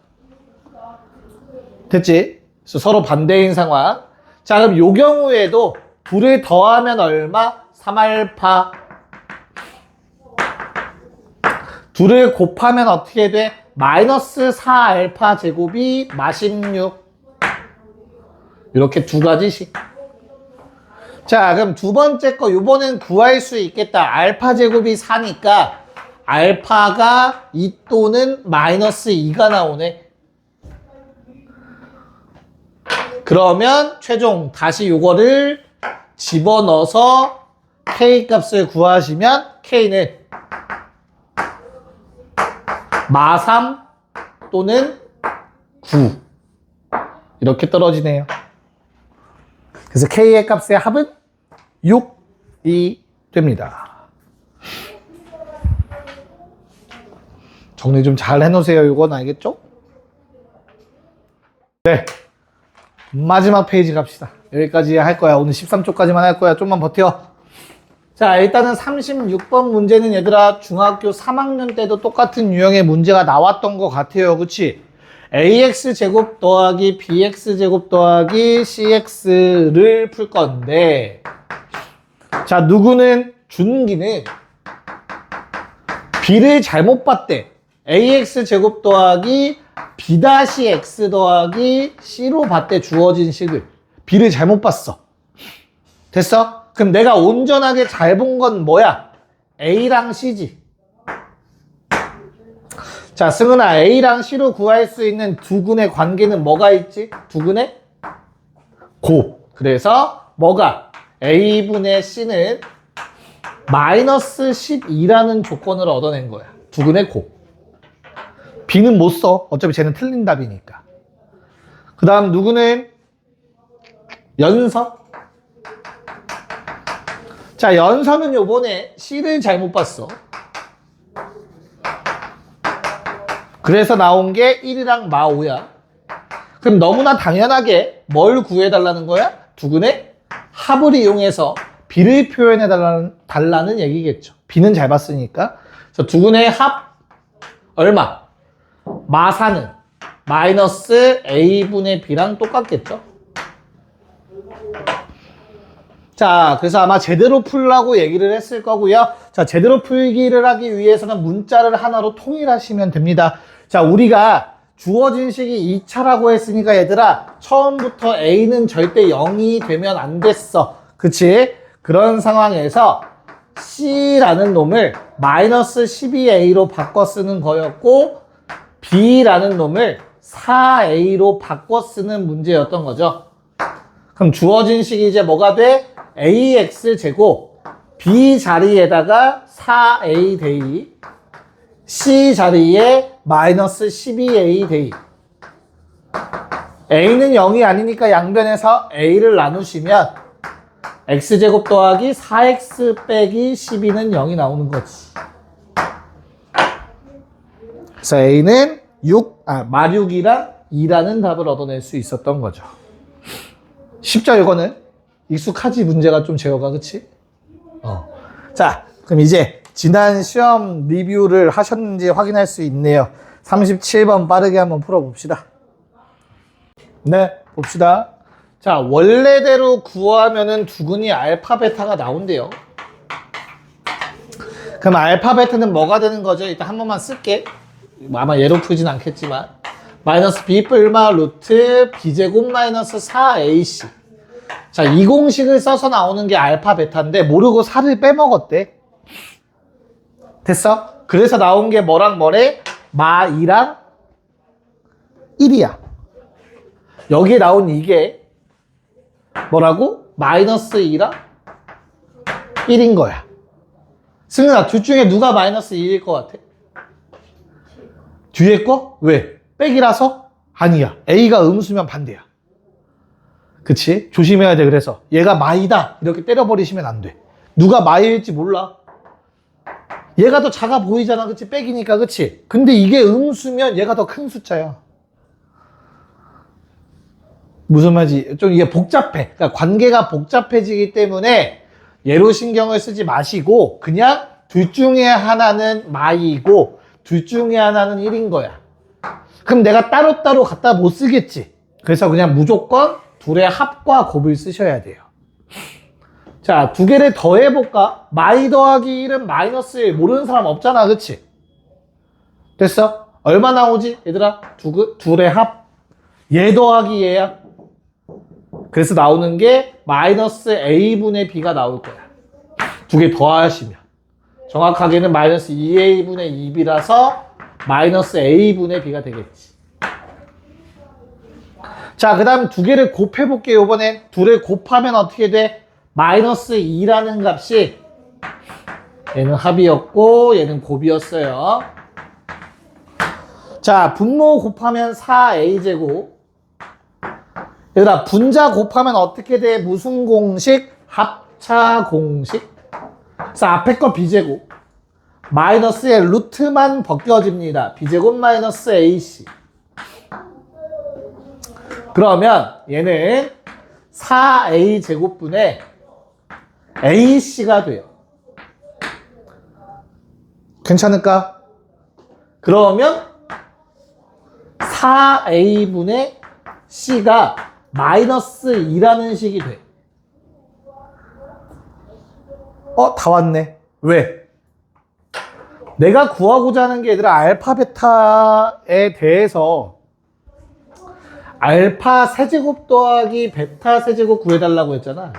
됐지? 그래서 서로 반대인 상황. 자, 그럼 요 경우에도 둘을 더하면 얼마? 3알파. 둘을 곱하면 어떻게 돼? 마이너스 4알파 제곱이 마16. 이렇게 두 가지씩. 자, 그럼 두 번째 거 요번엔 구할 수 있겠다. 알파 제곱이 4니까 알파가 2 또는 마이너스 2가 나오네. 그러면 최종 다시 요거를 집어넣어서 K 값을 구하시면 K는 마3 또는 9 이렇게 떨어지네요. 그래서 K의 값의 합은 6이 됩니다. 정리 좀 잘 해놓으세요. 이건 알겠죠? 네. 마지막 페이지 갑시다. 여기까지 할 거야. 오늘 13쪽까지만 할 거야. 좀만 버텨. 자, 일단은 36번 문제는 얘들아 중학교 3학년 때도 똑같은 유형의 문제가 나왔던 것 같아요. 그치? AX제곱 더하기 BX제곱 더하기 CX를 풀 건데, 자, 누구는 준기는 B를 잘못 봤대. AX제곱 더하기 B-X 더하기 C로 봤대. 주어진 식을. B를 잘못 봤어. 됐어? 그럼 내가 온전하게 잘 본 건 뭐야? A랑 C지. 자, 승은아, A랑 C로 구할 수 있는 두근의 관계는 뭐가 있지? 두근의 곱. 그래서 뭐가? A분의 C는 마이너스 12라는 조건을 얻어낸 거야. 두근의 곱. B는 못 써. 어차피 쟤는 틀린 답이니까. 그 다음 누구는? 연서. 자, 연서는 요번에 C를 잘못 봤어. 그래서 나온 게 1이랑 마5야. 그럼 너무나 당연하게 뭘 구해달라는 거야? 두근의 합을 이용해서 B를 표현해 달라는 얘기겠죠. B는 잘 봤으니까. 그래서 두근의 합 얼마? 마4는 마이너스 A분의 B랑 똑같겠죠. 자, 그래서 아마 제대로 풀라고 얘기를 했을 거고요. 자, 제대로 풀기를 하기 위해서는 문자를 하나로 통일하시면 됩니다. 자, 우리가 주어진 식이 2차라고 했으니까 얘들아, 처음부터 A는 절대 0이 되면 안 됐어. 그치? 그런 상황에서 C라는 놈을 마이너스 12A로 바꿔 쓰는 거였고, B라는 놈을 4A로 바꿔 쓰는 문제였던 거죠. 그럼 주어진 식이 이제 뭐가 돼? AX제곱 B 자리에다가 4A 데이, C 자리에 마이너스 12A 데이. A는 0이 아니니까 양변에서 A를 나누시면 X제곱 더하기 4X 빼기 12는 0이 나오는 거지. 그래서 A는 마6이랑 2라는 답을 얻어낼 수 있었던 거죠. 쉽죠, 이거는? 익숙하지, 문제가 좀 제어가, 그치? 자, 그럼 이제 지난 시험 리뷰를 하셨는지 확인할 수 있네요. 37번 빠르게 한번 풀어봅시다. 네, 봅시다. 자, 원래대로 구하면은 두근이 알파, 베타가 나온대요. 그럼 알파, 베타는 뭐가 되는 거죠? 일단 한 번만 쓸게. 아마 예로 풀진 않겠지만. 마이너스 B 뿔마 루트 B제곱 마이너스 4AC. 자, 이 공식을 써서 나오는 게 알파, 베타인데 모르고 4를 빼먹었대. 됐어? 그래서 나온 게 뭐랑 뭐래? 마2랑 1이야. 여기에 나온 이게 뭐라고? 마이너스 2랑 1인 거야. 승은아, 둘 중에 누가 마이너스 2일 것 같아? 뒤에 거? 왜? 백이라서? 아니야. A가 음수면 반대야. 그치? 조심해야 돼. 그래서 얘가 마이다 이렇게 때려버리시면 안 돼. 누가 마이일지 몰라. 얘가 더 작아 보이잖아. 그치? 백이니까. 그치? 근데 이게 음수면 얘가 더 큰 숫자야. 무슨 말인지 좀 이게 복잡해. 그러니까 관계가 복잡해지기 때문에 얘로 신경을 쓰지 마시고 그냥 둘 중에 하나는 마이고 둘 중에 하나는 1인 거야. 그럼 내가 따로따로 갖다 못 쓰겠지. 그래서 그냥 무조건 둘의 합과 곱을 쓰셔야 돼요. 자, 두 개를 더해볼까? 마이 더하기 1은 마이너스 1. 모르는 사람 없잖아. 그치? 됐어? 얼마 나오지? 얘들아, 둘의 합. 얘 더하기 얘야. 그래서 나오는 게 마이너스 a분의 b가 나올 거야. 두 개 더하시면. 정확하게는 마이너스 2a분의 2b라서 마이너스 a분의 b가 되겠지. 자, 그 다음 두 개를 곱해볼게요. 이번엔 둘을 곱하면 어떻게 돼? 마이너스 2라는 값이 얘는 합이었고 얘는 곱이었어요. 자, 분모 곱하면 4a제곱. 얘들아, 분자 곱하면 어떻게 돼? 무슨 공식? 합차 공식. 그래서 앞에 거 b제곱. 마이너스의 루트만 벗겨집니다. b제곱 마이너스 ac. 그러면 얘는 4a 제곱분의 ac가 돼요. 괜찮을까? 그러면 4a분의 c가 마이너스 2라는 식이 돼. 다 왔네. 왜? 내가 구하고자 하는 게 얘들아 알파 베타에 대해서 알파 세제곱 더하기 베타 세제곱 구해달라고 했잖아.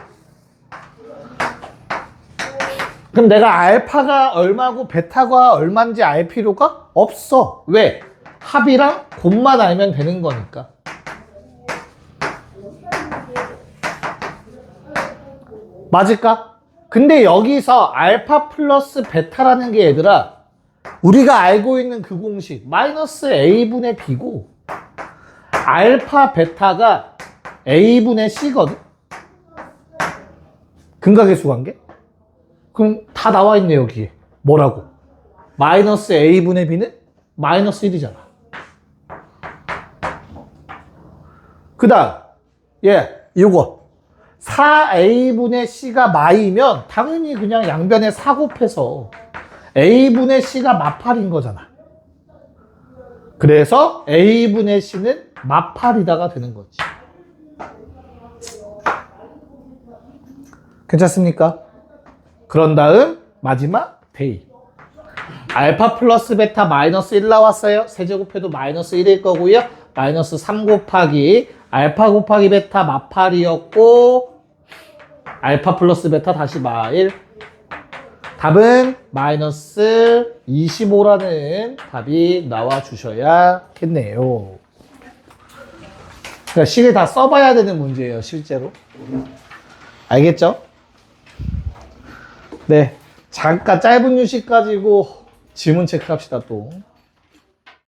그럼 내가 알파가 얼마고 베타가 얼마인지 알 필요가 없어. 왜? 합이랑 곱만 알면 되는 거니까. 맞을까? 근데 여기서 알파 플러스 베타라는 게 얘들아 우리가 알고 있는 그 공식 마이너스 a분의 b고 알파 베타가 a분의 c거든. 근각의 수관계? 그럼 다 나와 있네 여기에. 뭐라고? 마이너스 a분의 b는 마이너스 1이잖아. 그 다음 이거 4a분의 c가 마이면 당연히 그냥 양변에 4 곱해서 a분의 c가 마팔인 거잖아. 그래서 a분의 c는 마팔이다가 되는 거지. 괜찮습니까? 그런 다음 마지막 대입. 알파 플러스 베타 마이너스 1 나왔어요. 세제곱해도 마이너스 1일 거고요. 마이너스 3 곱하기 알파 곱하기 베타 마팔이었고 알파 플러스 베타 다시 마일. 답은 마이너스 25라는 답이 나와 주셔야겠네요. 그러니까 식을 다 써봐야 되는 문제예요, 실제로. 알겠죠? 네. 잠깐 짧은 유식 가지고 질문 체크합시다, 또.